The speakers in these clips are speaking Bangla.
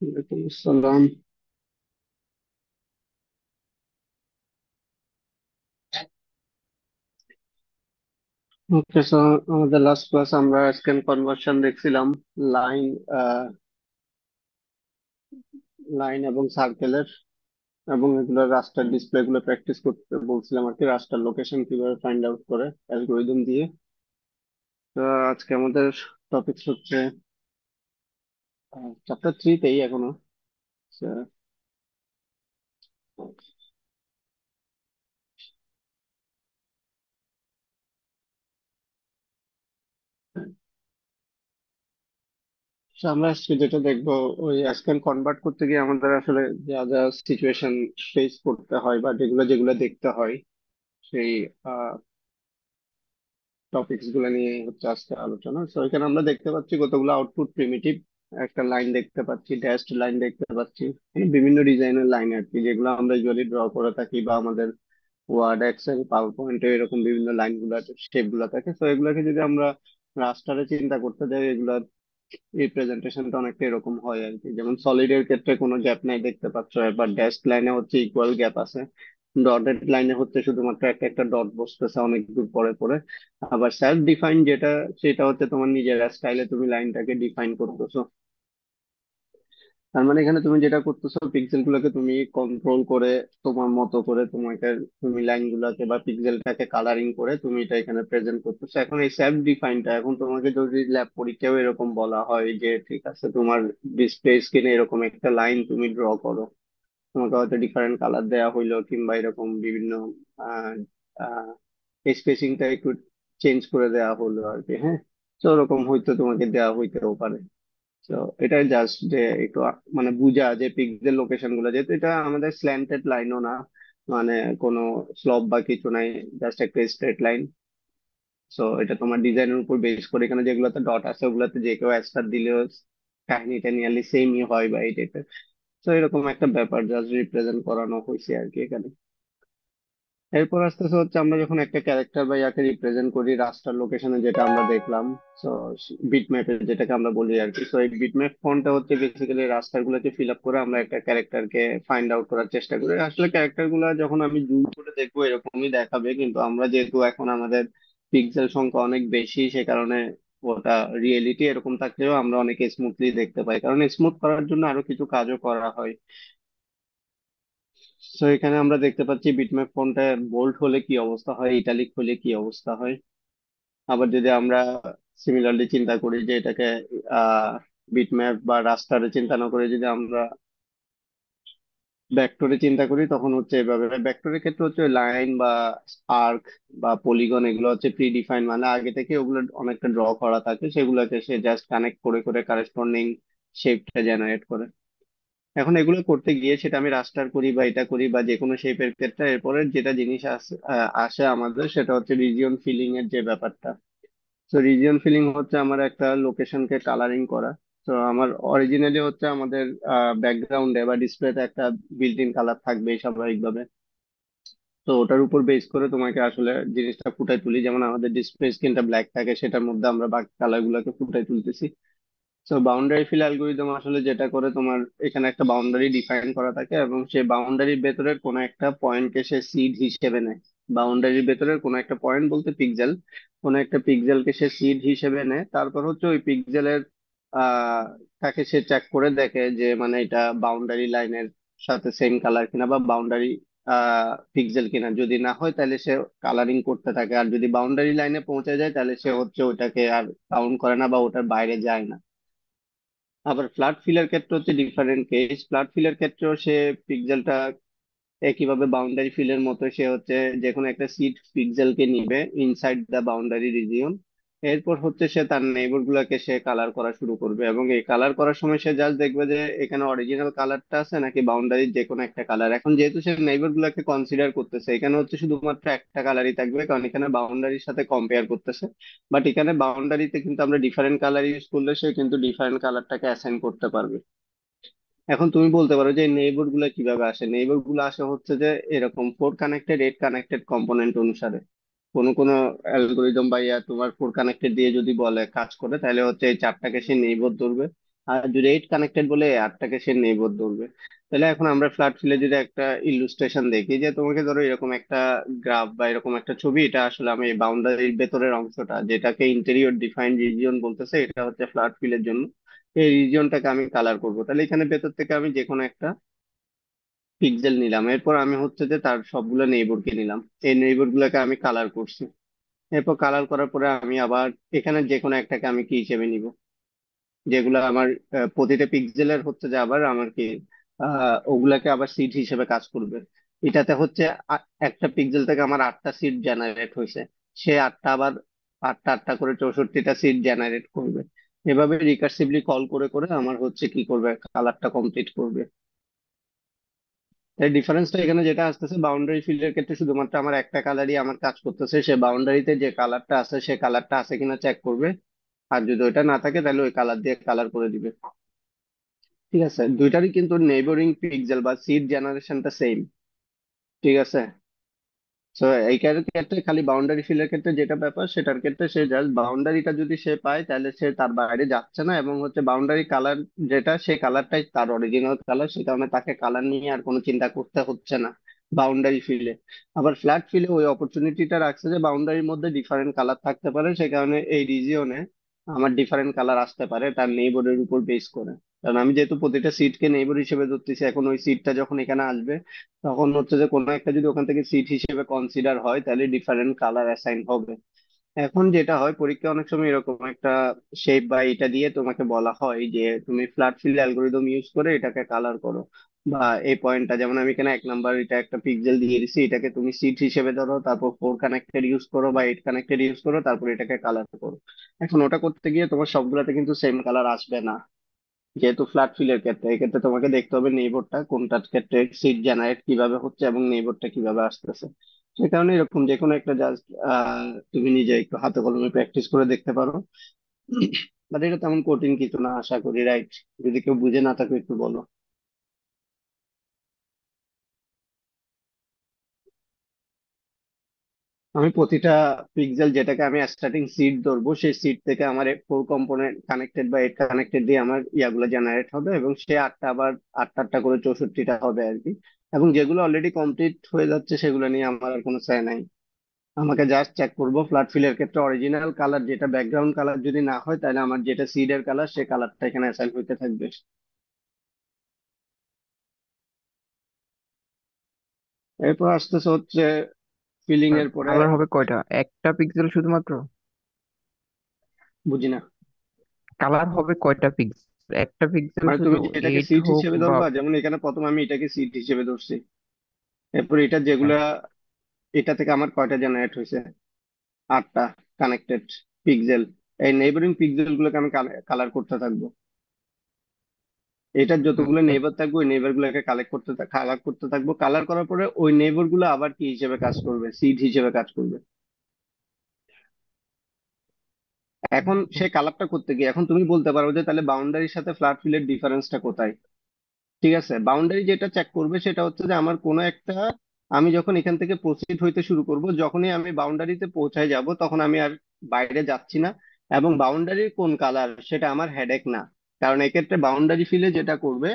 ওয়ালাইকুম আসসালাম। ওকে, সো আমাদের লাস্ট ক্লাস আমরা স্ক্যান কনভার্সন দেখছিলাম। লাইন লাইন এবং সার্কেলের এবং এগুলো রাস্টার ডিসপ্লে গুলো প্র্যাকটিস করতে বলছিলাম আর কি, রাস্টার লোকেশন কিভাবে ফাইন্ড আউট করে অ্যালগোরিদম দিয়ে। তো আজকে আমাদের টপিক হচ্ছে চ্যাপ্টার 3তেই এখনো। আমরা আজকে যেটা দেখবো, ওই স্ক্যান কনভার্ট করতে গিয়ে আমাদের আসলে যা যা সিচুয়েশন ফেস করতে হয় বা যেগুলো যেগুলো দেখতে হয়, সেই টপিকস গুলো নিয়ে হচ্ছে আজকে আলোচনা। তো এখানে আমরা দেখতে পাচ্ছি কতগুলো আউটপুট প্রিমিটিভ, একটা লাইন দেখতে পাচ্ছি, ড্যাশড লাইন দেখতে পাচ্ছি, মানে বিভিন্ন ডিজাইনের লাইন আর কি, যেগুলো আমরা ইউজুয়ালি ড্র করে থাকি বা আমাদের ওয়ার্ড, এক্সেল, পাওয়ার পয়েন্টে এরকম বিভিন্ন লাইন গুলো শেপ গুলো থাকে। তো এগুলোকে যদি আমরা রাস্টারে চিন্তা করতে যাই, এগুলার রিপ্রেজেন্টেশনটা অনেকটা এরকম হয় আর কি। যেমন সলিডের ক্ষেত্রে কোনো গ্যাপ নাই দেখতে পাচ্ছ, এবার ড্যাশ লাইনে হচ্ছে ইকুয়াল গ্যাপ আছে, ডটেড লাইনে হচ্ছে শুধুমাত্র একটা একটা ডট বসতেছে অনেক দূর পরে পরে। আবার সেলফ ডিফাইন যেটা, সেটা হচ্ছে তোমার নিজের স্টাইলে তুমি লাইনটাকে ডিফাইন করতেছো। তার মানে এখানে তুমি যেটা করতেছো, পিক্সেল গুলোকে তুমি কন্ট্রোল করে তোমার মতো করে তোমাকে, তুমি লাইন গুলাকে বা পিক্সেলটাকে কালারিং করে তুমি এটা এখানে প্রেজেন্ট করতেছো। এখন এই সেলফ ডিফাইনটা, এখন তোমাকে যদি ল্যাব পরীক্ষাও এরকম বলা হয় যে ঠিক আছে, তোমার ডিসপ্লে স্ক্রিনে এরকম একটা লাইন তুমি ড্র করো, তোমাকে হয়তো ডিফারেন্ট কালার দেওয়া হইলো কিংবা এরকম বিভিন্ন স্পেসিংটা একটু চেঞ্জ করে দেওয়া হলো আর কি, হ্যাঁ। তো ওরকম হয়তো তোমাকে দেওয়া হইতেও পারে। তো এটা জাস্ট যে একটু মানে বুঝা যে পিক্সেল লোকেশন গুলো, যেহেতু এটা আমাদের স্ল্যান্টেড লাইনও না, মানে কোনো স্লপ বা কিছু নাই, জাস্ট একটা স্ট্রেট লাইন। সো এটা তোমার ডিজাইনের উপর বেস করে, এখানে যেগুলোতে ডট আছে ওগুলোতে যে কেউ অ্যাস্টার দিলেও কাহিনীটা নিয়ারলি সেমই হয় বা এই টাইপের। তো এরকম একটা ব্যাপার জাস্ট রিপ্রেজেন্ট করানো হয়েছে আর কি এখানে। এরপর আস্তে আস্তে হচ্ছে আমরা যখন একটা ক্যারেক্টার বা ইয়াকে রিপ্রেজেন্ট করি রাস্টার লোকেশনে, যেটা আমরা দেখলাম, তো বিটম্যাপের যেটাকে আমরা বলি আর কি। তো এই বিটম্যাপ ফন্টটা হচ্ছে বেসিক্যালি রাস্টার গুলোকে ফিল আপ করে আমরা একটা ক্যারেক্টারকে ফাইন্ড আউট করার চেষ্টা করি। আসলে ক্যারেক্টার গুলো যখন আমি জুম করে দেখবো এরকমই দেখাবে, কিন্তু আমরা যেহেতু এখন আমাদের পিক্সেল সংখ্যা অনেক বেশি, সে কারণে ওটা রিয়েলিটি এরকম থাকলেও আমরা অনেক স্মুথলি দেখতে পাই, কারণ স্মুথ করার জন্য আরো কিছু কাজও করা হয়। তো এখানে আমরা দেখতে পাচ্ছি বিটম্যাপ ফন্টে বোল্ড হলে কি অবস্থা হয়, ইটালিক হলে কি অবস্থা হয়। আবার যদি আমরা সিমিলারলি চিন্তা করি যে এটাকে আহ বিটম্যাপ বা রাস্টারে চিন্তা না করে যদি আমরা ভেক্টরে চিন্তা করি, তখন হচ্ছে এভাবে। ভেক্টরের ক্ষেত্রে হচ্ছে লাইন বা আর্ক বা পলিগন, এগুলো হচ্ছে প্রি ডিফাইন, মানে আগে থেকে ওগুলো অনেকটা ড্র করা থাকে, সেগুলোকে সে জাস্ট কানেক্ট করে করে কারেসপন্ডিং শেপটা জেনারেট করে। এখন এগুলো করতে গিয়ে সেটা আমি রাস্টার করি বা এটা করি বা যে কোনো শেপের ক্ষেত্রে, এরপরে যেটা জিনিস আসে আসে আমাদের, সেটা হচ্ছে রিজিয়ন ফিলিং এর যে ব্যাপারটা। তো রিজিয়ন ফিলিং হচ্ছে আমার একটা লোকেশনকে কালারিং করা। তো আমার অরিজিনালি হচ্ছে আমাদের ব্যাকগ্রাউন্ডে বা ডিসপ্লেতে একটা বিল্ট ইন কালার থাকবে স্বাভাবিকভাবে। তো ওটার উপর বেস করে তোমাকে আসলে জিনিসটা ফুটাই তুলি, যেমন আমাদের ডিসপ্লে স্ক্রিনটা ব্ল্যাক থাকে, সেটার মধ্যে আমরা বাকি কালার গুলোকে ফুটাই তুলতেছি। তো বাউন্ডারি ফিল অ্যালগোরিদম আসলে যেটা করে, তোমার এখানে একটা বাউন্ডারি ডিফাইন করা থাকে এবং সেই বাউন্ডারির ভেতরের কোনো একটা পয়েন্টকে সে সিড হিসেবে নেয়। বাউন্ডারির ভেতরের কোনো একটা পয়েন্ট বলতে পিক্সেল, কোনো একটা পিক্সেলকে সে সিড হিসেবে নেয়। তারপর হচ্ছে ওই পিক্সেলের আহ তাকে সে চেক করে দেখে যে মানে এটা বাউন্ডারি লাইনের সাথে সেম কালার কিনা বা বাউন্ডারি পিক্সেল কিনা। যদি না হয় তাহলে সে কালারিং করতে থাকে, আর যদি বাউন্ডারি লাইনে পৌঁছে যায় তাহলে সে হচ্ছে ওটাকে আর কাউন্ট করে না বা ওটার বাইরে যায় না। আবার ফ্ল্যাট ফিলের ক্ষেত্রে হচ্ছে ডিফারেন্ট কেস। ফ্ল্যাট ফিলের ক্ষেত্রেও সে পিক্সেলটা একইভাবে বাউন্ডারি ফিলের মতো সে হচ্ছে যে কোনো একটা সিট পিক্সেলকে নিবে ইনসাইড দ্য বাউন্ডারি রিজিয়ন। এরপর হচ্ছে সে তার নেইবার গুলাকে সে কালার করা শুরু করবে, এবং এই কালার করার সময় সে জাস্ট দেখবে যে এখানে অরিজিনাল কালারটা আছে নাকি বাউন্ডারির যে কোনো একটা কালার। এখন যেহেতু সে নেইবার গুলাকে কনসিডার করতেছে, এখানে হচ্ছে শুধুমাত্র একটা কালারই থাকবে, কারণ এখানে বাউন্ডারির সাথে কম্পেয়ার করতেছে। বাট এখানে বাউন্ডারিতে কিন্তু আমরা ডিফারেন্ট কালার ইউজ করলে সে কিন্তু ডিফারেন্ট কালারটাকে অ্যাসাইন করতে পারবে। এখন তুমি বলতে পারো যে নেইবার গুলা কিভাবে আসে। নেইবার গুলো আসে হচ্ছে যে এরকম four connected, eight connected component অনুসারে। কোনো কোনো অ্যালগোরিদম বা তোমার ফোর কানেক্টেড দিয়ে যদি বলে কাজ করে, তাহলে হচ্ছে এই চারটাকে সে নেইবার ধরবে। আর যদি এইট কানেক্টেড বলে এই আটটাকে সে নেইবার ধরবে। তাহলে এখন আমরা ফ্ল্যাট ফিলে যদি একটা ইলুস্ট্রেশন দেখি, যে তোমাকে ধরো এরকম একটা গ্রাফ বা এরকম একটা ছবি, এটা আসলে আমি বাউন্ডারির ভেতরের অংশটা যেটাকে ইন্টেরিয়র ডিফাইন্ড রিজিয়ন বলতেছে, এটা হচ্ছে ফ্ল্যাট ফিলের জন্য। এই রিজিয়নটাকে আমি কালার করব, তাহলে এখানে ভেতর থেকে আমি যে কোনো একটা পিক্সেল নিলাম, এরপর আমি হচ্ছে যে তার সবগুলো নেইবরকে নিলাম, এই নেইবর গুলোকে আমি কালার করছি। এরপর কালার করার পরে আমি আবার এখানে যে কোনো একটাকে আমি কি হিসেবে নিব, যেগুলো আমার প্রতিটা পিক্সেলের হচ্ছে যে আবার আমার কি ওগুলাকে আবার সিড হিসেবে কাজ করবে। এটাতে হচ্ছে একটা পিক্সেল থেকে আমার আটটা সিড জেনারেট হয়েছে, সে আটটা আবার আটটা আটটা করে 64টা সিড জেনারেট করবে। এভাবে রিকার্সিভলি কল করে করে আমার হচ্ছে কি করবে, কালারটা কমপ্লিট করবে। এই ডিফারেন্সটা এখানে যেটা আসতেছে, বাউন্ডারি ফিল্ডের ক্ষেত্রে শুধুমাত্র আমার একটা কালারই আমার কাজ করতেছে, সে বাউন্ডারিতে যে কালারটা আছে সে কালারটা আছে কিনা চেক করবে। আর যদি ওইটা না থাকে তাহলে ওই কালার দিয়ে কালার করে দিবে। ঠিক আছে, দুইটারই কিন্তু নেইবরিং পিক্সেল বা সিড জেনারেশনটা সেম। ঠিক আছে। তো এই ক্ষেত্রে খালি বাউন্ডারি ফিলের ক্ষেত্রে যেটা ব্যাপার, সেটার ক্ষেত্রে সে জাস্ট বাউন্ডারিটা যদি সে পায় তাহলে সে তার বাইরে যাচ্ছে না, এবং হচ্ছে বাউন্ডারি কালার যেটা, সেই কালারটাই তার অরিজিনাল কালার, সে কারণে তাকে কালার নিয়ে আর কোনো চিন্তা করতে হচ্ছে না বাউন্ডারি ফিলে। আবার ফ্ল্যাট ফিলে ওই অপরচুনিটিটা রাখছে যে বাউন্ডারির মধ্যে ডিফারেন্ট কালার থাকতে পারে, সে কারণে এই রিজিয়নে আমার ডিফারেন্ট কালার আসতে পারে তার নেইবরের উপর বেস করে। কারণ আমি যেহেতু প্রতিটা সিটকে নেইবর হিসেবে ধরতেছি, এখন ওই সিটটা যখন এখানে আসবে, তখন হচ্ছে যে কোনো একটা যদি ওখান থেকে সিট হিসেবে কনসিডার হয় তাহলে ডিফারেন্ট কালার অ্যাসাইন হবে। এখন যেটা হয় পরীক্ষা অনেক সময় এরকম একটা শেপ বা এটা দিয়ে তোমাকে বলা হয় যে তুমি ফ্ল্যাট ফিল অ্যালগোরিদম ইউজ করে এটাকে কালার করো। বা এই পয়েন্টটা যেমন আমি এখানে 1 নাম্বার এটা একটা পিক্সেল দিয়ে দিচ্ছি, এটাকে তুমি সিট হিসেবে ধরো, তারপর ফোর কানেক্টেড ইউজ করো বা এইট কানেক্টেড ইউজ করো, তারপর এটাকে কালার করো। এখন ওটা করতে গিয়ে তোমার সবগুলাতে কিন্তু সেম কালার আসবে না। যেহেতু ফ্ল্যাট ফিলের ক্ষেত্রে, এক্ষেত্রে তোমাকে দেখতে হবে নেইবরটা কোনটার ক্ষেত্রে সিট জেনারেট কিভাবে হচ্ছে এবং নেইবরটা কিভাবে আসতেছে। সে কারণে এরকম যে কোনো একটা জাস্ট তুমি নিজে একটু হাতে কলমে প্র্যাকটিস করে দেখতে পারো। বাট এটা তেমন কঠিন কিছু না আশা করি, রাইট? যদি কেউ বুঝে না থাকে একটু বলো। আমি প্রতিটা পিক্সেল যেটাকে আমি স্টার্টিং সিড ধরবো, সেই সিড থেকে আমার ফোর কম্পোনেন্ট কানেক্টেড বা এইট কানেক্টেড দিয়ে আমার ইয়াগুলো জেনারেট হবে, এবং সে আটটা আবার আটটা আটটা করে 64টা হবে আর কি। এবং যেগুলো অলরেডি কমপ্লিট হয়ে যাচ্ছে সেগুলো নিয়ে আমার আর কোনো চাই নাই। আমাকে জাস্ট চেক করবো ফ্ল্যাট ফিলের ক্ষেত্রে অরিজিনাল কালার যেটা ব্যাকগ্রাউন্ড কালার যদি না হয়, তাহলে আমার যেটা সিডের কালার সে কালারটা এখানে অ্যাসাইন হইতে থাকবে। এরপর আসতেছে হচ্ছে ফিলিং এর পরে। কালার হবে কয়টা, একটা পিক্সেল শুধুমাত্র? বুঝি না। কালার হবে কয়টা পিক্সেল, একটা পিক্সেল মানে শুধু? তুমি যেটাকে এইট সিট হোক হিসেবে বা? ধরবা, যেমন এখানে প্রথম আমি এটাকে সিট হিসেবে ধরছি, এরপর এটা হ্যাঁ। যেগুলা, এটা থেকে আমার কয়টা জেনারেট হয়েছে, আটটা কানেক্টেড পিক্সেল। এই নেইবারিং পিক্সেল গুলোকে আমি কালার করতে থাকবো। এটার যতগুলো মানে নেইবার থাকবে ওই নেইবার গুলোকে কালেক্ট করতে কালার করতে থাকবো, কালার করার পরে ওই নেইবার গুলো আবার কি হিসেবে কাজ করবে, সিড হিসেবে কাজ করবে। এখন সে কালারটা করতে গিয়ে এখন তুমি বলতে পারো যে তাহলে বাউন্ডারির সাথে ফ্ল্যাট ফিলের ডিফারেন্সটা কোথায়। ঠিক আছে, বাউন্ডারি যেটা চেক করবে সেটা হচ্ছে যে আমার কোনো একটা, আমি যখন এখান থেকে প্রসিড হইতে শুরু করব, যখনই আমি বাউন্ডারিতে পৌঁছায় যাব তখন আমি আর বাইরে যাচ্ছি না। এবং বাউন্ডারির কোন কালার সেটা আমার হেডেক না। কারণ এক্ষেত্রে বাউন্ডারি ফিলে যেটা করবে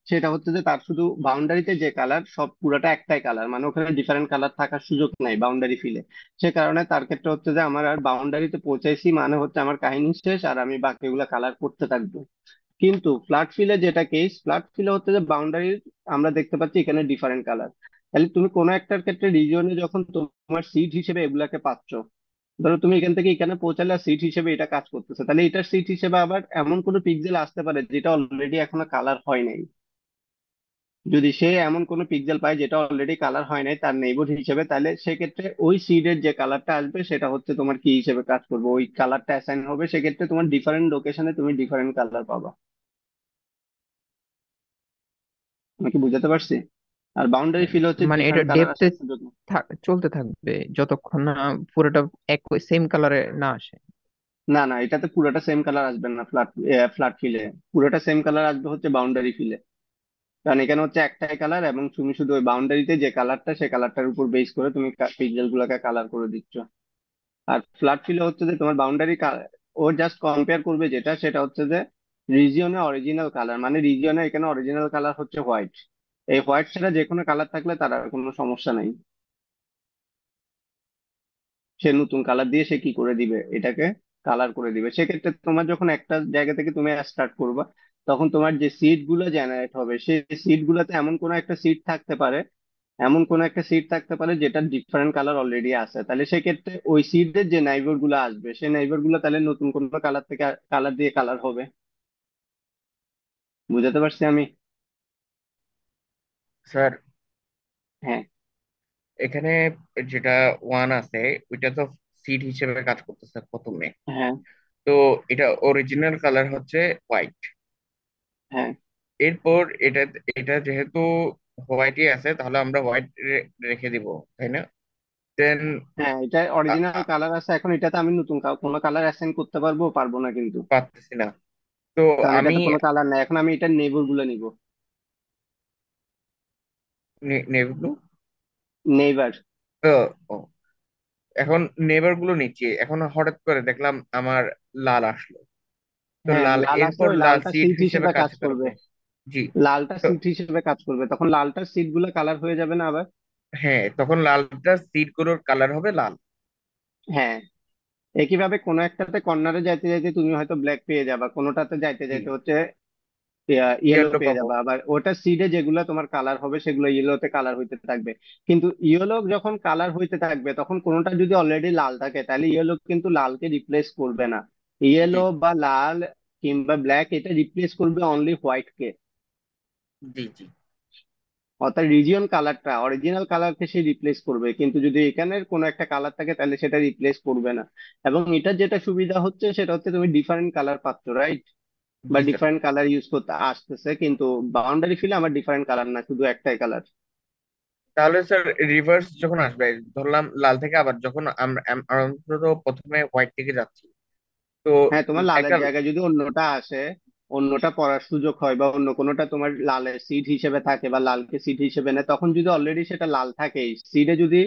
সেটা হচ্ছে যে তার শুধু বাউন্ডারিতে যে কালার সব পুরাটা একটাই কালার, মানে ওখানে ডিফারেন্ট কালার থাকার সুযোগ নাই বাউন্ডারি ফিলে। সে কারণে তার ক্ষেত্রে হচ্ছে যে আমার আর বাউন্ডারিতে পৌঁছাইছি মানে হচ্ছে আমার কাহিনী শেষ, আর আমি বাকিগুলো কালার করতে থাকবো। কিন্তু ফ্ল্যাট ফিলে যেটা কেস, ফ্ল্যাট ফিলে হচ্ছে যে বাউন্ডারি আমরা দেখতে পাচ্ছি এখানে ডিফারেন্ট কালার। তাহলে তুমি কোনো একটার ক্ষেত্রে রিজিয়নে যখন তোমার সিট হিসেবে এগুলাকে পাচ্ছ, ধরো তুমি এখান থেকে এখানে পৌঁছালে সিট হিসেবে এটা কাজ করতেছে, তাহলে এটার সিট হিসেবে আবার এমন কোনো পিক্সেল আসতে পারে যেটা অলরেডি এখনো কালার হয় নাই। যদি সে এমন কোনো পিক্সেল পায় যেটা অলরেডি কালার হয় নাই তার নেইবর হিসেবে, তাহলে সেক্ষেত্রে ওই সিডের যে কালারটা আসবে সেটা হচ্ছে তোমার কি হিসেবে কাজ করবে, ওই কালারটা অ্যাসাইন হবে, সেক্ষেত্রে তোমার ডিফারেন্ট লোকেশনে তুমি ডিফারেন্ট কালার পাবা। আমি কি বুঝাতে পারছি? আর বাউন্ডারি ফিল হচ্ছে মানে এটা ডিফারেন্ট কালার ডেপথে আসার সুযোগ নেই। চলতে থাকবে যতক্ষণ না পুরোটা এক সেম কালারে না আসে? না না, এটাতে পুরোটা সেম কালার আসবে না ফ্ল্যাট ফিলে। পুরোটা সেম কালার আসবে হচ্ছে বাউন্ডারি ফিলে। কারণ এখানে হচ্ছে একটাই কালার, এবং তুমি শুধু ওই বাউন্ডারিতে যে কালারটা, সেই কালারটার উপর বেস করে তুমি পিক্সেল গুলাকে কালার করে দিচ্ছ। আর ফ্ল্যাট ফিলে হচ্ছে যে তোমার বাউন্ডারি, ও জাস্ট কম্পেয়ার করবে যেটা, সেটা হচ্ছে যে রিজিয়নে অরিজিনাল কালার, মানে রিজিয়নে এখানে অরিজিনাল কালার হচ্ছে হোয়াইট। এই হোয়াইট ছাড়া যে কোনো কালার থাকলে তার আর কোনো সমস্যা নাই। সে নতুন কালার দিয়ে সে কি করে দিবে, এটাকে কালার করে দিবে। সেক্ষেত্রে তোমার যখন একটা জায়গা থেকে তুমি স্টার্ট করবা, তখন তোমার যে সিড গুলো জেনারেট হবে, সেই সিড গুলোতে এমন কোন একটা সিড থাকতে পারে যেটা ডিফারেন্ট কালার অলরেডি আছে। তাহলে সেক্ষেত্রে ওই সিডের যে নাইবার গুলো আসবে, সেই নাইবার গুলো তাহলে নতুন কোন কালার থেকে কালার দিয়ে কালার হবে। বুঝাতে পারছি আমি? স্যার, হ্যাঁ, এখানে যেটা ওয়ান আছে ওইটা তো সিড হিসেবে কাজ করতেছে প্রথমে। হ্যাঁ, তো এটা অরিজিনাল কালার হচ্ছে হোয়াইট। হ্যাঁ, এরপর এটা এটা যেহেতু হোয়াইটই আছে, তাহলে আমরা হোয়াইট রেখে দিব, তাই না? দেন হ্যাঁ, এটা অরিজিনাল কালার আছে। এখন এটাতে আমি নতুন কোনো কালার অ্যাসাইন করতে পারবো পারবো না কিন্তু, পারতেছি না। তো কারণ আমি এটাতে কোনো কালার নাই। এখন আমি এটার নেইবার গুলো নিব। Navy blue, neighbour. ও, এখন নেবার গুলো নিচ্ছি, এখন হঠাৎ করে দেখলাম আমার লাল আসলো। তো হ্যাঁ, লাল, লাল আসলে এরপর ওই লাল লালটা সিড সিট হিসেবে হিসেবে কাজ কাজ করবে। করবে। জি। লালটা তো সিট হিসেবে কাজ করবে, তখন লালটার সিট গুলো কালার হয়ে যাবে না আবার? হ্যাঁ, তখন লালটা সিড গুলোর কালার হবে লাল। হ্যাঁ, একইভাবে কোনো একটাতে কর্নারে যাইতে যাইতে তুমি হয়তো ব্ল্যাক পেয়ে যাবা, কোনোটাতে যাইতে জি, যাইতে হচ্ছে ইয়েলো ইয়েলো পেয়ে পাবো। যাবা। আবার ওটা সিডে যেগুলো তোমার কালার হবে সেগুলো ইয়েলোতে কালার হইতে থাকবে। কিন্তু ইয়েলো যখন কালার হইতে থাকবে, তখন কোনোটা যদি অলরেডি লাল থাকে, তাহলে ইয়েলো কিন্তু লালকে রিপ্লেস করবে না। জি, ইয়েলো বা লাল কিংবা ব্ল্যাক এটা রিপ্লেস করবে অনলি হোয়াইট কে। জি, জি। অর্থাৎ রিজিয়ন কালারটা, অরিজিনাল কালারকে সে রিপ্লেস করবে, কিন্তু যদি এখানের কোনো একটা কালার থাকে তাহলে সেটা রিপ্লেস করবে না। এবং এটা যেটা সুবিধা হচ্ছে সেটা হচ্ছে তুমি ডিফারেন্ট কালার পাচ্ছ, রাইট? বা জি স্যার। ডিফারেন্ট কালার ইউজ করতে আসতেছে, কিন্তু বাউন্ডারি ফিলে আমার ডিফারেন্ট কালার না, শুধু একটাই কালার। তাহলে স্যার, রিভার্স যখন আসবে, ধরলাম লাল থেকে আবার যখন আমরা অন্তত প্রথমে হোয়াইট থেকে যাচ্ছি, তো হ্যাঁ, তোমার লালের একটা, জায়গায় যদি অন্যটা আসে, অন্যটা পড়ার সুযোগ হয়, বা অন্য কোনোটা তোমার লালের সিট হিসেবে থাকে বা লালকে সিট হিসেবে নেয়, তখন যদি অলরেডি সেটা লাল থাকে, সিটে যদি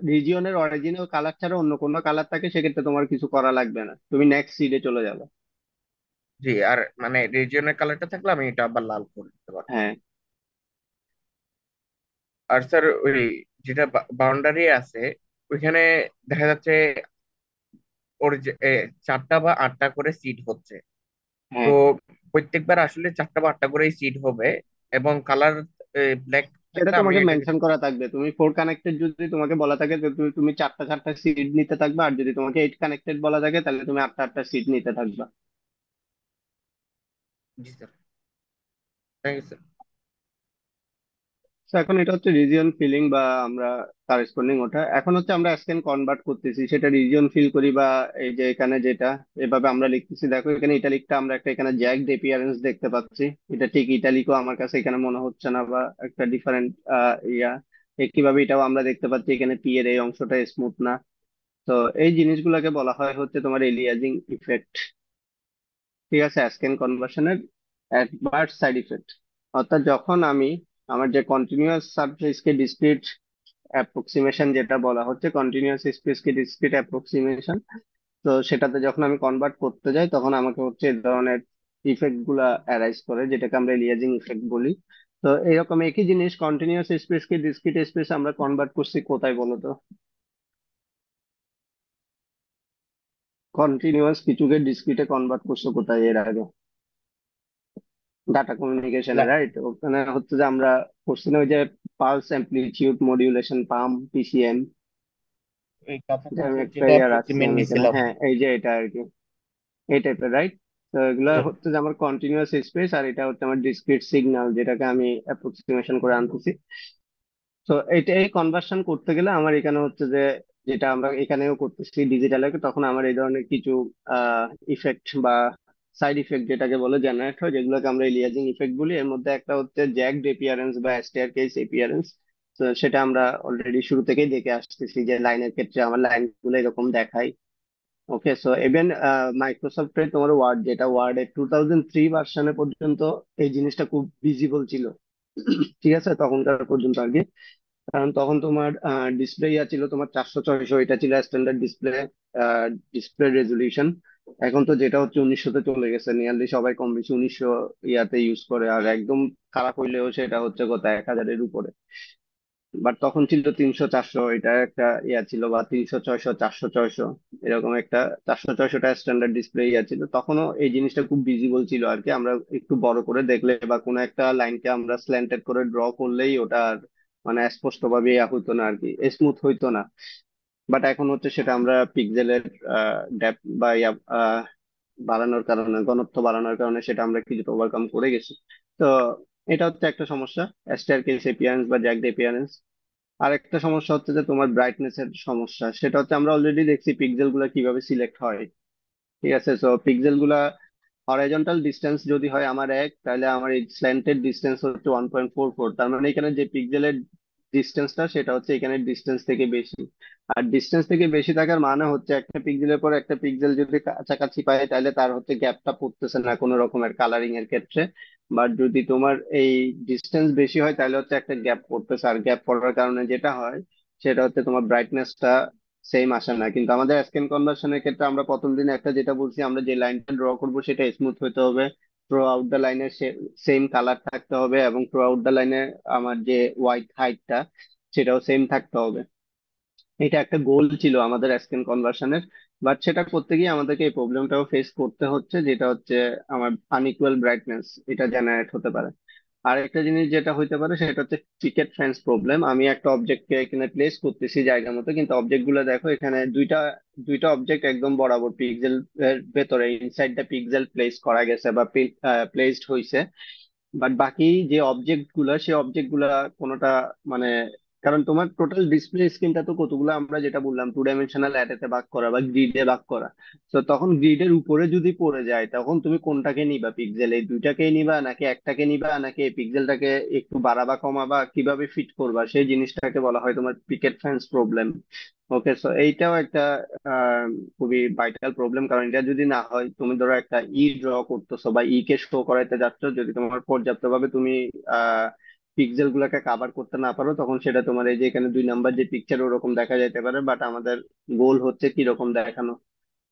রিজিয়নের অরিজিনাল কালার ছাড়া অন্য কোনো কালার থাকে, সেক্ষেত্রে তোমার কিছু করা লাগবে না, তুমি নেক্সট সিটে চলে যাবে। জি, আর মানে রিজিয়নের কালারটা থাকলে আমি এটা আবার লাল করে দিতে পারবো। হ্যাঁ, আর স্যার, ওই যেটা বাউন্ডারি আছে ওইখানে দেখা যাচ্ছে ওর যে চারটা বা আটটা করে সিট হচ্ছে। তো হ্যাঁ, প্রত্যেকবার আসলে চারটা বা আটটা করেই সিট হবে, এবং কালার ব্ল্যাক সেটা থাকলে আমি তোমাকে এটাকে। মেনশন করা থাকবে। তুমি ফোর কানেক্টেড যদি তোমাকে বলা থাকে তো তুমি চারটা চারটা সিট নিতে থাকবে, আর যদি তোমাকে এইট কানেক্টেড বলা থাকে তাহলে তুমি আটটা আটটা সিট নিতে থাকবে। জি স্যার, থ্যাংক ইউ স্যার। তো এখন এটা হচ্ছে রিজিয়ন ফিলিং বা আমরা কারেসপন্ডিং, ওটা এখন হচ্ছে আমরা স্ক্যান কনভার্ট করতেছি, সেটা রিজিয়ন ফিল করি। বা এই যে এখানে যেটা এভাবে আমরা লিখতেছি, দেখো এখানে ইটালিকটা আমরা একটা এখানে জ্যাক ডেপিয়ারেন্স দেখতে পাচ্ছি। এটা ঠিক ইটালিকও আমার কাছে এখানে মনে হচ্ছে না, বা একটা ডিফারেন্ট ইয়া। একইভাবে এটাও আমরা দেখতে পাচ্ছি এখানে পি এর এই অংশটা স্মুথ না। তো এই জিনিসগুলোকে বলা হয় হচ্ছে তোমার এলিয়াজিং ইফেক্ট। ঠিক আছে, স্ক্যান কনভার্সনের অ্যাডভার্স সাইড ইফেক্ট। অর্থাৎ যখন আমি আমার যে কন্টিনিউয়াস সারফেসকে ডিসক্রিট অ্যাপ্রক্সিমেশন, যেটা বলা হচ্ছে কন্টিনিউয়াস স্পেসকে ডিসক্রিট অ্যাপ্রক্সিমেশন, তো সেটাতে যখন আমি কনভার্ট করতে যাই, তখন আমাকে হচ্ছে এই ধরনের ইফেক্ট গুলা অ্যারাইজ করে, যেটাকে আমরা এলিয়াজিং ইফেক্ট বলি। তো এরকম একই জিনিস কন্টিনিউয়াস স্পেসকে ডিসক্রিট স্পেস আমরা কনভার্ট করছি কোথায় বলো তো? কন্টিনিউয়াস কিছুকে ডিসক্রিটে কনভার্ট করছো কোথায় এর আগে? ডাটা কমিউনিকেশনে, লা- রাইট? ওখানে হচ্ছে যে আমরা করছি না ওই যে পালস অ্যামপ্লিটিউড মডিউলেশন, পাম, পিসিএম। এই আমি কাছাকাছি একটা যেটা ইয়ার রাখছি অ্যাপ্রক্সিমেট আমি এখানে, নিছিলাম। হ্যাঁ এই যে এটা আর কি, এই টাইপের, রাইট? তো এগুলা স্যার, হচ্ছে যে আমার কন্টিনিউয়াস স্পেস, আর এটা হচ্ছে আমার ডিসক্রিট সিগন্যাল, যেটাকে আমি অ্যাপ্রক্সিমেশন করে আনতেছি। তো এটা এই কনভার্সন করতে গেলে আমার এখানে হচ্ছে যে, যেটা আমরা এখানেও করতেছি ডিজিটালে, তখন আমার এই ধরনের কিছু ইফেক্ট বা সাইড ইফেক্ট যেটাকে বলে জেনারেট হয়, যেগুলোকে আমরা এলিয়াজিং ইফেক্ট বলি। এর মধ্যে একটা হচ্ছে জ্যাকড এপিয়ারেন্স বা স্টেয়ার কেস এপিয়ারেন্স। তো সেটা আমরা অলরেডি শুরু থেকেই দেখে আসতেছি যে লাইনের ক্ষেত্রে আমার লাইন গুলো এরকম দেখায়। ওকে, সো ইভেন মাইক্রোসফটের তোমার ওয়ার্ড, যেটা ওয়ার্ডে 2003 ভার্সনে পর্যন্ত এই জিনিসটা খুব ভিজিবল ছিল। ঠিক আছে, তখনকার পর্যন্ত আর কি। কারণ তখন তোমার ডিসপ্লে ইয়া ছিল তোমার 400/600, এটা ছিল স্ট্যান্ডার্ড ডিসপ্লে, ডিসপ্লে রেজলিউশন। এখন তো যেটা হচ্ছে 1900-তে চলে গেছে, নিয়ারলি সবাই কম বেশি 1900 ইয়াতে ইউজ করে, আর একদম খারাপ হইলেও সেটা হচ্ছে কত 1000-এর উপরে। বাট তখন ছিল 300-400, এটা একটা ইয়া ছিল, বা 300-600, 400-600, এরকম একটা 400-600টা স্ট্যান্ডার্ড ডিসপ্লে ইয়া ছিল। তখনও এই জিনিসটা খুব ভিজিবল ছিল আর কি, আমরা একটু বড় করে দেখলে বা কোনো একটা লাইনকে আমরা স্ল্যান্টেড করে ড্র করলেই ওটা আর মানে স্পষ্ট ভাবে ইয়া হইতো না আর কি, স্মুথ হইতো না। বাট এখন হচ্ছে সেটা আমরা পিক্সেলের ডেপথ বা ইয়া বাড়ানোর কারণে, ঘনত্ব বাড়ানোর কারণে সেটা আমরা কিছুটা ওভারকাম করে গেছি। তো এটা হচ্ছে একটা সমস্যা, স্ট্যারকেস এপিয়ারেন্স বা জ্যাগড এপিয়ারেন্স। আরেকটা সমস্যা হচ্ছে যে তোমার ব্রাইটনেস এর সমস্যা, সেটা হচ্ছে আমরা অলরেডি দেখছি পিক্সেল গুলা কিভাবে সিলেক্ট হয়। ঠিক আছে, তো পিক্সেল গুলা হরাইজন্টাল ডিস্টেন্স যদি হয় আমার এক, তাহলে আমার এই স্ল্যান্টেড ডিস্টেন্স হচ্ছে 1.44, তার মানে এখানে যে পিক্সেলের ডিস্টেন্সটা সেটা হচ্ছে এখানে ডিস্টেন্স থেকে বেশি। আর ডিস্টেন্স থেকে বেশি থাকার মানে হচ্ছে একটা পিক্সেলের পর একটা পিক্সেল যদি কাছাকাছি পায়, তাহলে তার হচ্ছে গ্যাপটা পড়তেছে না কোনো রকমের কালারিং এর ক্ষেত্রে। বাট যদি তোমার এই ডিস্টেন্স বেশি হয়, তাহলে হচ্ছে একটা গ্যাপ পড়তেছে, আর গ্যাপ পড়ার কারণে যেটা হয় সেটা হচ্ছে তোমার ব্রাইটনেসটা সেম আসে না। কিন্তু আমাদের স্ক্যান কনভার্সনের ক্ষেত্রে আমরা প্রথম দিন একটা যেটা বলছি, আমরা যে লাইনটা ড্র করব সেটা স্মুথ হতে হবে, থ্রু আউট দ্য লাইনে সেম কালার থাকতে হবে, এবং থ্রু আউট দ্য লাইনে আমার যে হোয়াইট হাইটটা সেটাও সেম থাকতে হবে। এটা একটা গোল ছিল আমাদের স্ক্যান কনভার্সনের। বাট সেটা করতে গিয়ে আমাদেরকে এই প্রবলেমটাও ফেস করতে হচ্ছে, যেটা হচ্ছে আমার আনইকুয়াল ব্রাইটনেস এটা জেনারেট হতে পারে। আর একটা জিনিস যেটা হইতে পারে সেটা হচ্ছে পিকেট ফেন্স প্রবলেম। আমি একটা অবজেক্টকে এখানে প্লেস করতেছি জায়গা মতো, কিন্তু অবজেক্ট গুলো দেখো এখানে দুইটা দুইটা অবজেক্ট একদম বরাবর পিক্সেল এর ভেতরে ইনসাইড দ্য পিক্সেল প্লেস করা গেছে বা প্লেসড হয়েছে। বাট বাকি যে অবজেক্ট গুলা, সেই অবজেক্ট গুলা কোনোটা মানে, কারণ তোমার টোটাল ডিসপ্লে স্ক্রিনটা তো কতগুলো আমরা যেটা বললাম 2 ডাইমেনশনাল অ্যারেতে ভাগ করা বা গ্রিডে ভাগ করা। তো তখন গ্রিডের উপরে যদি পড়ে যায়, তখন তুমি কোনটাকে নিবা, পিক্সেল এই দুইটাকেই নিবা নাকি একটাকে নিবা, নাকি এই পিক্সেলটাকে একটু বাড়াবা কমাবা কিভাবে ফিট করবা, সেই জিনিসটাকে বলা হয় তোমার পিকেট ফ্যান্স প্রবলেম। ওকে, সো এইটাও একটা খুবই ভাইটাল প্রবলেম, কারণ এটা যদি না হয়, তুমি ধরো একটা ড্র করতেছো বা কে শো করাইতে যাচ্ছ, যদি তোমার পর্যাপ্ত ভাবে তুমি আহ পিক্সেল গুলাকে কাভার করতে না পারো, তখন সেটা তোমার এই যে এখানে 2 নাম্বার যে পিকচার ওরকম দেখা যেতে পারে। বাট আমাদের গোল হচ্ছে কিরকম দেখানো,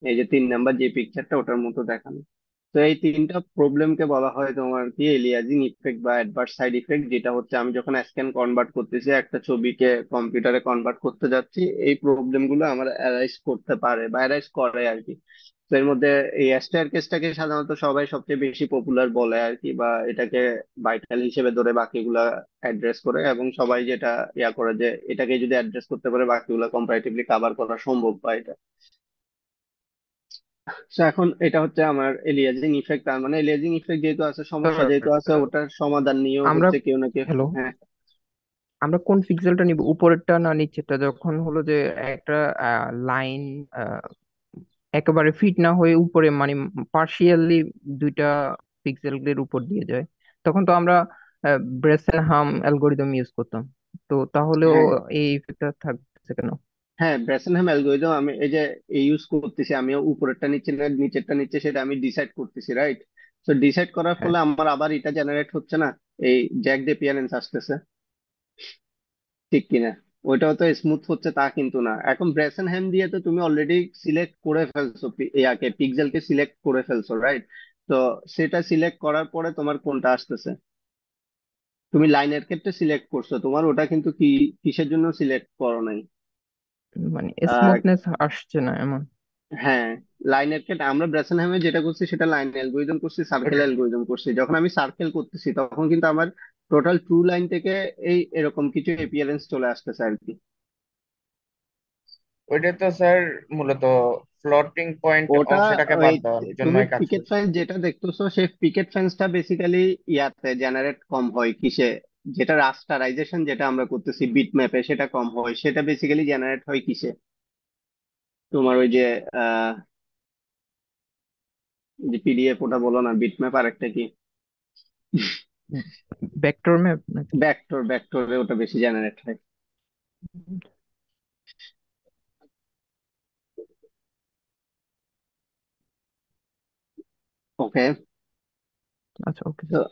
এই যে 3 নাম্বার যে পিকচারটা ওটার মতো দেখানো। তো এই তিনটা প্রবলেমকে বলা হয় তোমার কি এলিয়াজিং ইফেক্ট বা অ্যাডভার্স সাইড ইফেক্ট, যেটা হচ্ছে আমি যখন স্ক্যান কনভার্ট করতেছি, একটা ছবিকে কম্পিউটারে কনভার্ট করতে যাচ্ছি, এই প্রবলেম গুলো আমার অ্যারাইজ করতে পারে বা অ্যারাইজ করে আর কি। তো এর মধ্যে এই স্টেয়ার কেসটাকে সাধারণত সবাই সবচেয়ে বেশি পপুলার বলে আর কি, বা এটাকে ভাইটাল হিসেবে ধরে বাকিগুলা অ্যাড্রেস করে, এবং সবাই যেটা ইয়া করে যে এটাকে যদি অ্যাড্রেস করতে পারে বাকিগুলা কম্পারেটিভলি কভার করা সম্ভব বা এটা। তো এখন এটা হচ্ছে আমার এলিয়াজিং ইফেক্ট, তার মানে এলিয়াজিং ইফেক্ট যেহেতু আছে, সমস্যা যেহেতু আছে, ওটার সমাধান নিয়েও আমরা হচ্ছে কেউ না কেউ। হ্যালো, হ্যাঁ, আমরা কোন পিক্সেলটা নিব, উপরেরটা না নিচেরটা? যখন হলো যে একটা লাইন একেবারে ফিট না হয়ে উপরে মানে পার্শিয়ালি দুইটা পিক্সেলের উপর দিয়ে যায়, তখন তো আমরা ব্রেসেনহাম অ্যালগোরিদম ইউজ করতাম। তো তাহলেও হ্যাঁ, এই ইফেক্টটা থাকছে কেন? হ্যাঁ, ব্রেসেনহাম অ্যালগোরিদম আমি এই যে ইউজ করতেছি, আমিও উপরেরটা নিচে না নিচেরটা নিচে সেটা আমি ডিসাইড করতেছি, রাইট? তো ডিসাইড করার হ্যাঁ, ফলে আমার আবার এটা জেনারেট হচ্ছে না, এই জ্যাক অ্যাপিয়ারেন্স আসতেছে, ঠিক কিনা? ওইটাও তো স্মুথ হচ্ছে তা কিন্তু না। এখন ব্রেসেনহ্যাম দিয়ে তো তুমি অলরেডি সিলেক্ট করে ফেলছো, ইয়াকে পিক্সেলকে সিলেক্ট করে ফেলছো, রাইট? তো সেটা সিলেক্ট করার পরে তোমার কোনটা আসতেছে? তুমি লাইনের ক্ষেত্রে সিলেক্ট করছো, তোমার ওটা কিন্তু কি কিসের জন্য সিলেক্ট করো নাই? মানে আহ, স্মুথনেস আসছে না এমন? হ্যাঁ, লাইনের ক্ষেত্রে আমরা ব্রেসেনহ্যামে যেটা করছি সেটা লাইন অ্যালগোরিদম করছি, সার্কেল ওটা অ্যালগোরিদম করছি। যখন আমি সার্কেল করতেছি তখন কিন্তু আমার টোটাল ট্রু লাইন থেকে এই এরকম কিছু এপিয়ারেন্স চলে আসতেছে আর কি। ওইটা তো স্যার মূলত ফ্লোটিং পয়েন্ট ওটা অংশটাকে ওই বাদ দেওয়ার তুমি জন্যই কাজ পিকেট করছে। ফেন্স যেটা দেখতেছো, সেই পিকেট ফেন্সটা বেসিক্যালি ইয়াতে জেনারেট কম হয় কিসে, যেটা রাস্টারাইজেশন যেটা আমরা করতেছি বিট ম্যাপে সেটা কম হয়, সেটা বেসিক্যালি জেনারেট হয় কিসে, তোমার ওই যে আহ যে পিডিএফ ওটা বলো না, বিট ম্যাপ আর একটা কি, ভেক্টর ম্যাপ নাকি? ভেক্টর, ভেক্টরে ওটা বেশি জেনারেট হয়। ওকে। আচ্ছা, ওকে তো স্যার।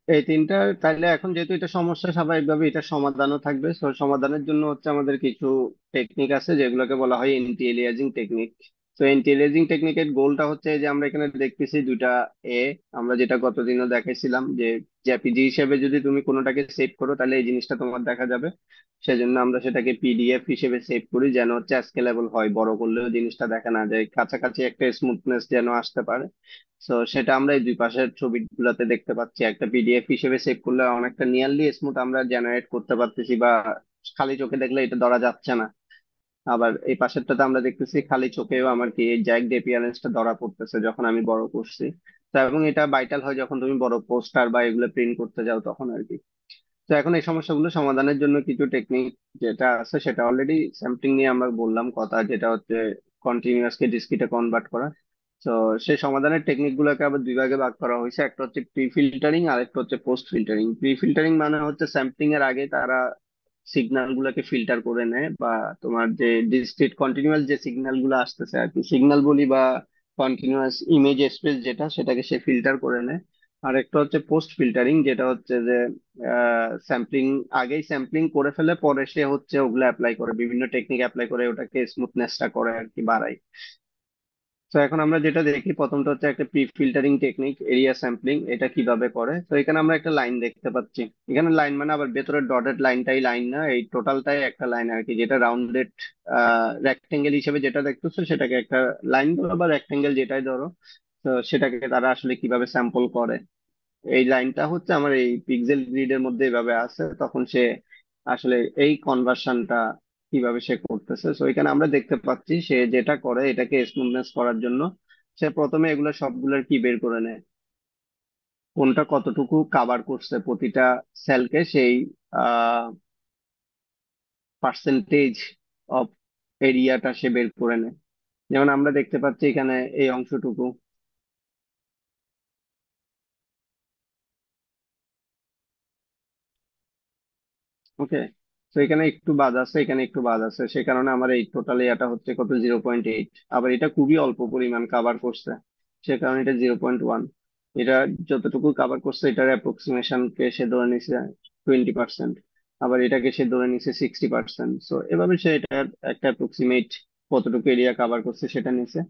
এই তিনটা, তাইলে এখন যেহেতু এটা সমস্যা, স্বাভাবিকভাবে এটা সমাধানও থাকবে। তো সমাধানের জন্য হচ্ছে আমাদের কিছু টেকনিক আছে যেগুলোকে বলা হয় এন্টি এলিয়াজিং টেকনিক। তো এন্টি এলিয়াজিং টেকনিকের গোলটা হচ্ছে যে আমরা এখানে দেখতেছি দুইটা এ, আমরা যেটা গতদিনও দেখাইছিলাম যে জেপিজি হিসেবে যদি তুমি কোনোটাকে সেভ করো তাহলে এই জিনিসটা তোমার দেখা যাবে। সেজন্য আমরা সেটাকে পিডিএফ হিসেবে সেভ করি, যেন হচ্ছে স্কেলেবল হয়, বড় করলেও জিনিসটা দেখা না যায়, কাছাকাছি একটা স্মুথনেস যেন আসতে পারে। তো সেটা আমরা এই দুই পাশের ছবিগুলোতে দেখতে পাচ্ছি, একটা পিডিএফ হিসেবে সেভ করলে অনেকটা নিয়ারলি স্মুথ আমরা জেনারেট করতে পারতেছি, বা খালি চোখে দেখলে এটা ধরা যাচ্ছে না। আবার এই পাশেরটাতে আমরা দেখতেছি খালি চোখেও আমার কি এই জ্যাক অ্যাপিয়ারেন্সটা ধরা পড়তেছে যখন আমি বড় করছি। তো এবং এটা ভাইটাল হয় যখন তুমি বড় পোস্টার বা এগুলো প্রিন্ট করতে যাও তখন আর কি। তো এখন এই সমস্যাগুলো সমাধানের জন্য কিছু টেকনিক যেটা আছে, সেটা অলরেডি স্যাম্পলিং নিয়ে আমরা বললাম কথা, যেটা হচ্ছে কন্টিনিউয়াস কে ডিসক্রিটে কনভার্ট করা। তো সেই সমাধানের টেকনিক গুলোকে আবার দুই ভাগে ভাগ করা হয়েছে, একটা হচ্ছে প্রি ফিল্টারিং আর একটা হচ্ছে পোস্ট ফিল্টারিং। প্রি ফিল্টারিং মানে হচ্ছে স্যাম্পলিং এর আগে তারা সিগন্যাল গুলোকে ফিল্টার করে নেয়, বা তোমার যে ডিসক্রিট কন্টিনিউয়াস যে সিগন্যাল গুলো আসতেছে আর কি, সিগন্যাল বলি বা কন্টিনিউয়াস ইমেজ স্পেস যেটা, সেটাকে সে ফিল্টার করে নেয়। আর একটা হচ্ছে পোস্ট ফিল্টারিং, যেটা হচ্ছে যে স্যাম্পলিং, আগেই স্যাম্পলিং করে ফেলে, পরে সে হচ্ছে ওগুলো অ্যাপ্লাই করে, বিভিন্ন টেকনিক অ্যাপ্লাই করে ওটাকে স্মুথনেসটা করে আর কি, বাড়ায়। তো এখন আমরা যেটা দেখি, প্রথমটা হচ্ছে একটা pre filtering technique, area sampling. এটা কিভাবে করে, তো এখানে আমরা একটা লাইন দেখতে পাচ্ছি। এখানে লাইন মানে আবার ভেতরের ডটেড লাইনটাই লাইন না, এই টোটালটাই একটা লাইন আর কি, যেটা রাউন্ডেড রেক্টেঙ্গেল হিসেবে যেটা দেখতেছো সেটাকে একটা লাইন ধরো, বা রেক্টেঙ্গেল যেটাই ধরো। তো সেটাকে তারা আসলে কিভাবে স্যাম্পল করে, এই লাইনটা হচ্ছে আমার এই পিক্সেল গ্রিডের মধ্যে এভাবে আছে, তখন সে আসলে এই কনভার্সনটা কিভাবে সে করতেছে। তো এখানে আমরা দেখতে পাচ্ছি সে যেটা করে এটাকে স্মুথনেস করার জন্য সে প্রথমে এগুলো সবগুলোর কি বের করে নেয়, কোনটা কতটুকু কাভার করছে প্রতিটা সেলকে, সেই পার্সেন্টেজ অফ এরিয়াটা সে বের করে নেয়। যেমন আমরা দেখতে পাচ্ছি এখানে এই অংশটুকু। ওকে। তো এখানে একটু বাদ আছে, এখানে একটু বাদ আছে, সে কারণে আমার এই টোটাল এটা হচ্ছে কত, 0.8। আবার এটা খুবই অল্প পরিমাণ কাভার করছে, সে কারণে এটা 0.1। এটা যতটুকু কাভার করছে এটার অ্যাপ্রক্সিমেশন কে সে ধরে নিছে 20%। আবার এটাকে সে ধরে নিছে 60%। সো এভাবে সে এটার একটা অ্যাপ্রক্সিমেট কতটুকু এরিয়া কাভার করছে সেটা নিছে।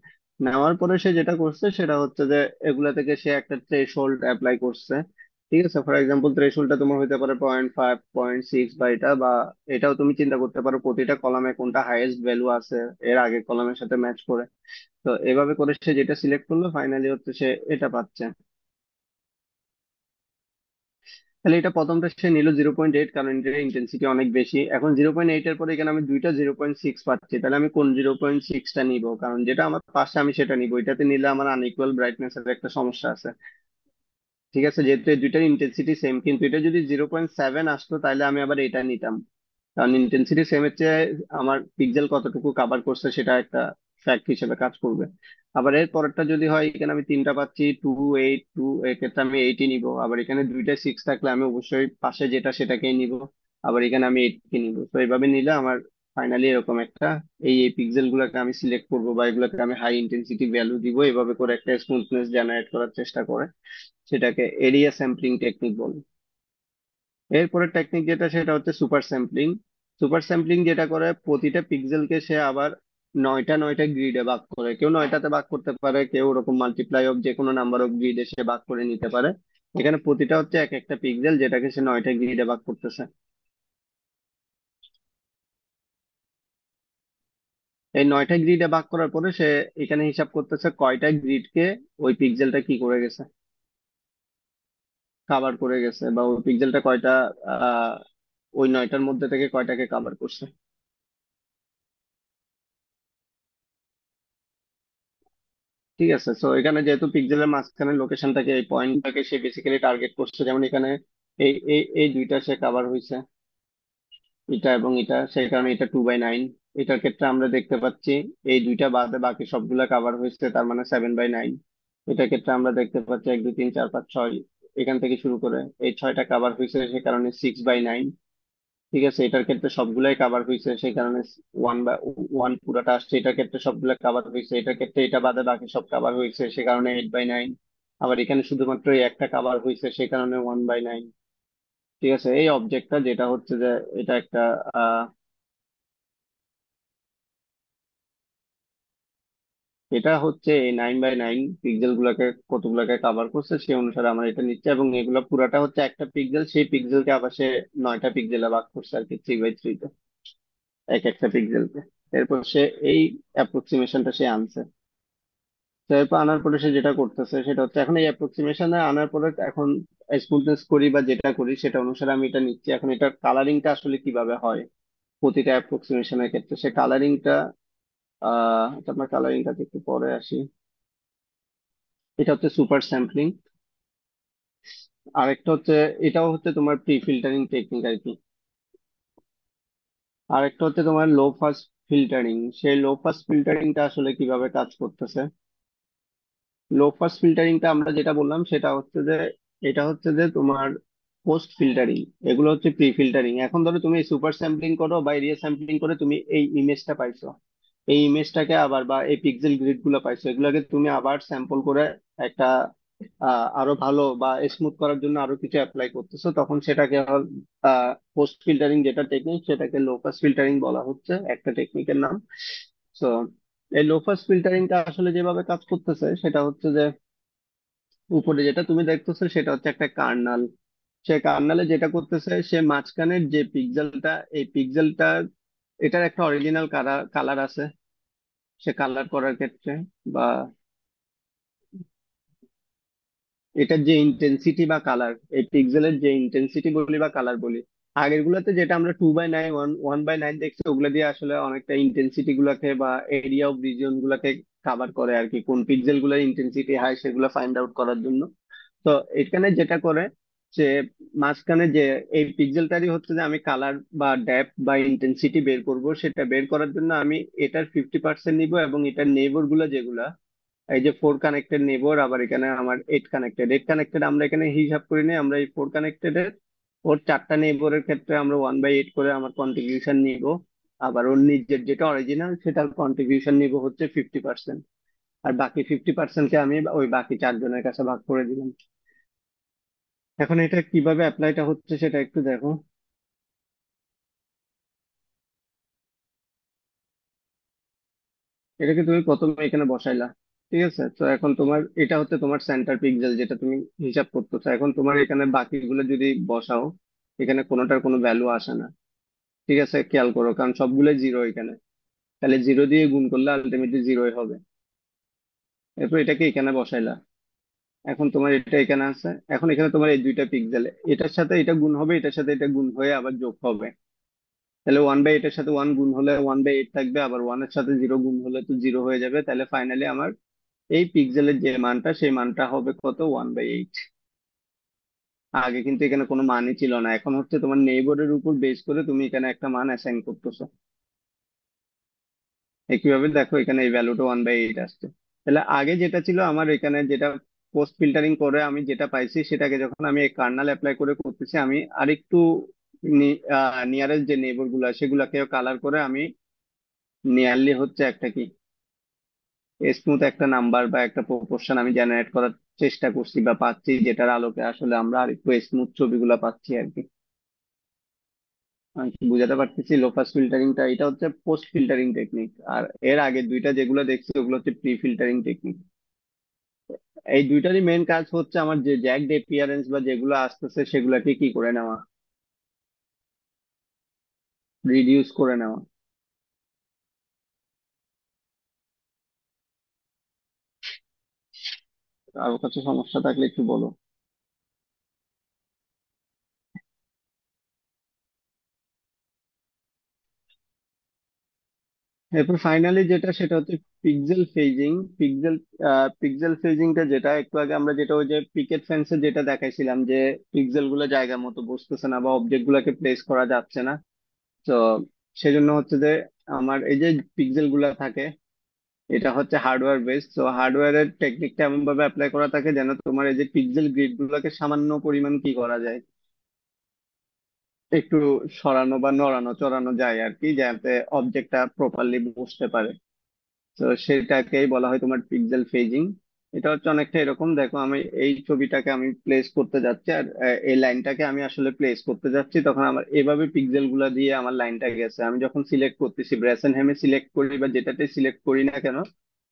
নেওয়ার পরে সে যেটা করছে সেটা হচ্ছে যে এগুলা থেকে সে একটা থ্রেশহোল্ড অ্যাপ্লাই করছে। ঠিক আছে, ফর এক্সাম্পল থ্রেশহোল্ডটা তোমার হতে পারে 0.5, 0.6, বা এটা, বা এটাও তুমি চিন্তা করতে পারো প্রতিটা কলামে কোনটা হাইয়েস্ট ভ্যালু আছে এর আগের কলামের সাথে ম্যাচ করে। তো এভাবে করে সে যেটা সিলেক্ট করলো ফাইনালি হচ্ছে সে এটা পাচ্ছে। তাহলে এটা প্রথমটা সে নিল 0.8, কারণ এটার ইন্টেন্সিটি অনেক বেশি। এখন 0.8 এর পরে এখানে আমি দুইটা 0.6 পাচ্ছি, তাহলে আমি কোন 0.6টা নিব, কারণ যেটা আমার পাশে আমি সেটা নিব, এটাতে নিলে আমার আনইকুয়াল ব্রাইটনেস এর একটা সমস্যা আছে। ঠিক আছে, যেহেতু এই দুইটার ইন্টেন্সিটি সেম, কিন্তু এটা যদি 0.7 আসতো তাহলে আমি আবার এটা নিতাম, কারণ ইন্টেন্সিটি সেম এর চেয়ে আমার পিক্সেল কতটুকু কাভার করছে সেটা একটা ফ্যাক্ট হিসেবে কাজ করবে। আবার এর পরেরটা যদি হয়, এখানে আমি তিনটা পাচ্ছি 2, 8, 2, এক্ষেত্রে আমি 8ই নিব। আবার এখানে দুইটা 6 থাকলে আমি অবশ্যই পাশে যেটা সেটাকেই নিব। আবার এখানে আমি 8কে নিব। তো এইভাবে নিলে আমার ফাইনালি এরকম একটা, এই পিক্সেল গুলোকে আমি সিলেক্ট করবো বা এগুলোকে আমি হাই ইন্টেন্সিটি ভ্যালু দিব, এভাবে করে একটা স্মুথনেস জেনারেট করার চেষ্টা করে, সেটাকে এরিয়া স্যাম্পলিং টেকনিক বলে। এরপরের টেকনিক যেটা সেটা হচ্ছে সুপার স্যাম্পলিং। সুপার স্যাম্পলিং যেটা করে প্রতিটা পিক্সেলকে সে আবার নয়টা নয়টা গ্রিডে ভাগ করে, কেউ নয়টাতে ভাগ করতে পারে, কেউ ওরকম মাল্টিপ্লাই অফ যে কোনো নাম্বার অফ গ্রিডে সে ভাগ করে নিতে পারে। এখানে প্রতিটা হচ্ছে এক একটা পিক্সেল, যেটাকে সে নয়টা গ্রিডে ভাগ করতেছে। এই নয়টা গ্রিডে ভাগ করার পরে সে এখানে হিসাব করতেছে কয়টা গ্রিডকে ওই পিক্সেলটা কি করে গেছে, কাভার করে গেছে, বা ওই পিক্সেলটা কয়টা আহ ওই নয়টার মধ্যে থেকে কয়টাকে কাভার করছে। ঠিক আছে, তো এখানে যেহেতু পিক্সেলের মাঝখানে লোকেশনটাকে, এই পয়েন্টটাকে সে বেসিক্যালি টার্গেট করছে, যেমন এখানে এই এই এই দুইটা সে কাভার হয়েছে, এটা এবং এটা, সেই কারণে এটা 2/9। এটার ক্ষেত্রে আমরা দেখতে পাচ্ছি এই দুইটা বাদে বাকি সবগুলা কাভার হয়েছে, তার মানে 7/9। এটার ক্ষেত্রে আমরা দেখতে পাচ্ছি 1, 2, 3, 4, 5, 6, এখান থেকে শুরু করে এই ছয়টা কাভার হয়েছে, সে কারণে 6/9। ঠিক আছে, এটার ক্ষেত্রে সবগুলাই কাভার হয়েছে, সেই কারণে 1/1 পুরাটা আসছে। এটার ক্ষেত্রে সবগুলা কাভার হয়েছে, এটার ক্ষেত্রে এটা বাদে বাকি সব কাভার হয়েছে, সে কারণে 8/9। আবার এখানে শুধুমাত্র এই একটা কাভার হয়েছে সে কারণে 1/9। ঠিক আছে, এই অবজেক্টটা যেটা হচ্ছে যে এটা একটা আহ এটা হচ্ছে এই 9/9 পিক্সেল গুলাকে কতগুলাকে কাভার করছে সেই অনুসারে আমার এটা নিচ্ছে, এবং এগুলো পুরাটা হচ্ছে একটা পিক্সেল, সেই পিক্সেলকে আবার সে 9টা পিক্সেলে ভাগ করছে আর কি, 3/3 এক একটা পিক্সেলকে। এরপর সে এই অ্যাপ্রক্সিমেশনটা সে আনছে। তো এরপর আনার পরে সে যেটা করতেছে সেটা হচ্ছে এখন এই অ্যাপ্রক্সিমেশনে আনার পরে এখন স্মুথনেস করি বা যেটা করি সেটা অনুসারে আমি এটা নিচ্ছি। এখন এটার কালারিংটা আসলে কিভাবে হয় প্রতিটা অ্যাপ্রক্সিমেশনের ক্ষেত্রে, সে কালারিংটা আচ্ছা, আপনার কালারিংটাতে একটু পরে আসি। এটা হচ্ছে সুপার স্যাম্পলিং। আরেকটা হচ্ছে, এটাও হচ্ছে তোমার প্রি ফিল্টারিং টেকনিক আর কি। আরেকটা হচ্ছে তোমার লো পাস ফিল্টারিং। সেই লো পাস ফিল্টারিংটা আসলে কিভাবে কাজ করতেছে, লো পাস ফিল্টারিংটা আমরা যেটা বললাম সেটা হচ্ছে যে এটা হচ্ছে যে তোমার পোস্ট ফিল্টারিং, এগুলো হচ্ছে প্রি ফিল্টারিং। এখন ধরো তুমি সুপার স্যাম্পলিং করো বা এরিয়া স্যাম্পলিং করে তুমি এই ইমেজটা পাইছো, এই ইমেজটাকে আবার বা এই পিক্সেল গ্রিড গুলো পাইছো, এগুলোকে তুমি আবার স্যাম্পল করে একটা আরো ভালো বা স্মুথ করার জন্য আরো কিছু অ্যাপ্লাই করতেছো, তখন সেটাকে পোস্ট ফিল্টারিং যেটা টেকনিক সেটাকে লো পাস ফিল্টারিং বলা হচ্ছে, একটা টেকনিকের নাম। তো এই লো পাস ফিল্টারিংটা আসলে যেভাবে কাজ করতেছে সেটা হচ্ছে যে উপরে যেটা তুমি দেখতেছো সেটা হচ্ছে একটা কার্নাল। সে কার্নালে যেটা করতেছে সে মাঝখানের যে পিক্সেলটা, এই পিক্সেলটা এটার একটা অরিজিনাল কালার কালার আছে, সে কালার করার ক্ষেত্রে বা এটার যে ইন্টেন্সিটি বা কালার, এই পিক্সেলের যে ইন্টেন্সিটি বলি বা কালার বলি, আগের গুলাতে যেটা আমরা 2/9 1/9 দেখছি ওগুলা দিয়ে আসলে অনেকটা ইন্টেন্সিটি গুলাকে বা এরিয়া অফ রিজিয়ন গুলাকে কাভার করে আর কি, কোন পিক্সেল গুলোর ইন্টেন্সিটি হাই সেগুলো ফাইন্ড আউট করার জন্য। তো এখানে যেটা করে যে মাঝখানে যে এই পিক্সেলটারই হচ্ছে যে আমি কালার বা ডেপথ বা ইন্টেন্সিটি বের করব, সেটা বের করার জন্য আমি এটার 50% নিব, এবং এটার নেইবর গুলো যেগুলা, এই যে 4 কানেক্টেড নেইবর, আবার এখানে আমার 8 কানেক্টেড, 8 কানেক্টেড আমরা এখানে হিসাব করি না, আমরা এই 4 কানেক্টেড এর ওর 4টা নেইবরের ক্ষেত্রে আমরা 1/8 করে আমার কন্ট্রিবিউশন নিব। আবার ওর নিজের যেটা অরিজিনাল সেটার কন্ট্রিবিউশন নিব হচ্ছে 50%। আর বাকি 50%কে আমি ওই বাকি 4 জনের কাছে ভাগ করে দিলাম। এখন এটা কিভাবে অ্যাপ্লাইটা হচ্ছে সেটা একটু দেখো। এটাকে তুমি প্রথমে এখানে বসাইলা, ঠিক আছে? তো এখন তোমার এটা হচ্ছে তোমার সেন্টার পিক্সেল যেটা তুমি হিসাব করতেছো। এখন তোমার এখানে বাকিগুলো যদি বসাও, এখানে কোনোটার কোনো ভ্যালু আসে না। ঠিক আছে, খেয়াল করো, কারণ সবগুলো জিরো এখানে, তাহলে জিরো দিয়ে গুণ করলে আলটিমেটলি জিরোই হবে। এরপর এটাকে এখানে বসাইলা, এখন তোমার এটা এখানে আছে। এখন এখানে তোমার এই দুইটা পিক্সেল, এটার সাথে এটা গুণ হবে, এটার সাথে এটা গুণ হয়ে আবার যোগ হবে। তাহলে 1/8 এর সাথে 1 গুণ হলে 1/8 থাকবে, আবার 1 এর সাথে 0 গুণ হলে তো 0 হয়ে যাবে। তাহলে ফাইনালি আমার এই পিক্সেলের যে মানটা সেই মানটা হবে কত, 1/8। আগে কিন্তু এখানে কোনো মানই ছিল না, এখন হচ্ছে তোমার নেইবরের উপর বেস করে তুমি এখানে একটা মান অ্যাসাইন করতেছো। একইভাবে দেখো এখানে এই ভ্যালুটা 1/8 আসছে। তাহলে আগে যেটা ছিল আমার এখানে যেটা পোস্ট ফিল্টারিং করে আমি যেটা পাইছি সেটাকে যখন আমি এই কার্নাল অ্যাপ্লাই করে করতেছি, আমি আরেকটু নিয়ারেস্ট যে নেইবর গুলা সেগুলাকেও কালার করে আমি নিয়ারলি হচ্ছে একটা কি স্মুথ একটা নাম্বার বা একটা প্রপোর্শন আমি জেনারেট করার চেষ্টা করছি বা পাচ্ছি, যেটার আলোকে আসলে আমরা আরেকটু স্মুথ ছবিগুলো পাচ্ছি আর কি। আমি কি বুঝাতে পারতেছি? লোপাস ফিল্টারিংটা এটা হচ্ছে পোস্ট ফিল্টারিং টেকনিক, আর এর আগে দুইটা যেগুলো দেখছি ওগুলো হচ্ছে প্রি ফিল্টারিং টেকনিক। এই দুইটারই মেন কাজ হচ্ছে আমার যে জ্যাগড অ্যাপিয়ারেন্স বা যেগুলো আসতেছে সেগুলোকে কি করে নেওয়া, রিডিউস করে নেওয়া। কারোর কাছে সমস্যা থাকলে একটু বলো। এরপর ফাইনালি যেটা সেটা হচ্ছে পিক্সেল ফেজিং। পিক্সেল পিক্সেল ফেজিংটা যেটা একটু আগে আমরা যেটা ওই যে পিকেট ফেন্সে যেটা দেখাইছিলাম যে পিক্সেল গুলো জায়গা মতো বসতেছে না বা অবজেক্ট গুলোকে প্লেস করা যাচ্ছে না। তো সেজন্য হচ্ছে যে আমার এই যে পিক্সেল গুলা থাকে এটা হচ্ছে হার্ডওয়্যার বেসড। তো হার্ডওয়্যারের টেকনিকটা এমন ভাবে অ্যাপ্লাই করা থাকে যেন তোমার এই যে পিক্সেল গ্রিড গুলোকে সামান্য পরিমাণ কি করা যায়, একটু সরানো বা নড়ানো চড়ানো যায় আর কি, যাতে অবজেক্টটা প্রপারলি বুঝতে পারে। তো সেটাকেই বলা হয় তোমার পিক্সেল ফেজিং। এটা হচ্ছে অনেকটা এরকম, দেখো আমি এই ছবিটাকে আমি প্লেস করতে যাচ্ছি, আর এই লাইনটাকে আমি আসলে প্লেস করতে যাচ্ছি, তখন আমার এভাবে পিক্সেল গুলা দিয়ে আমার লাইনটা গেছে। আমি যখন সিলেক্ট করতেছি ব্রেসেনহেমে সিলেক্ট করি বা যেটাতে সিলেক্ট করি না কেন,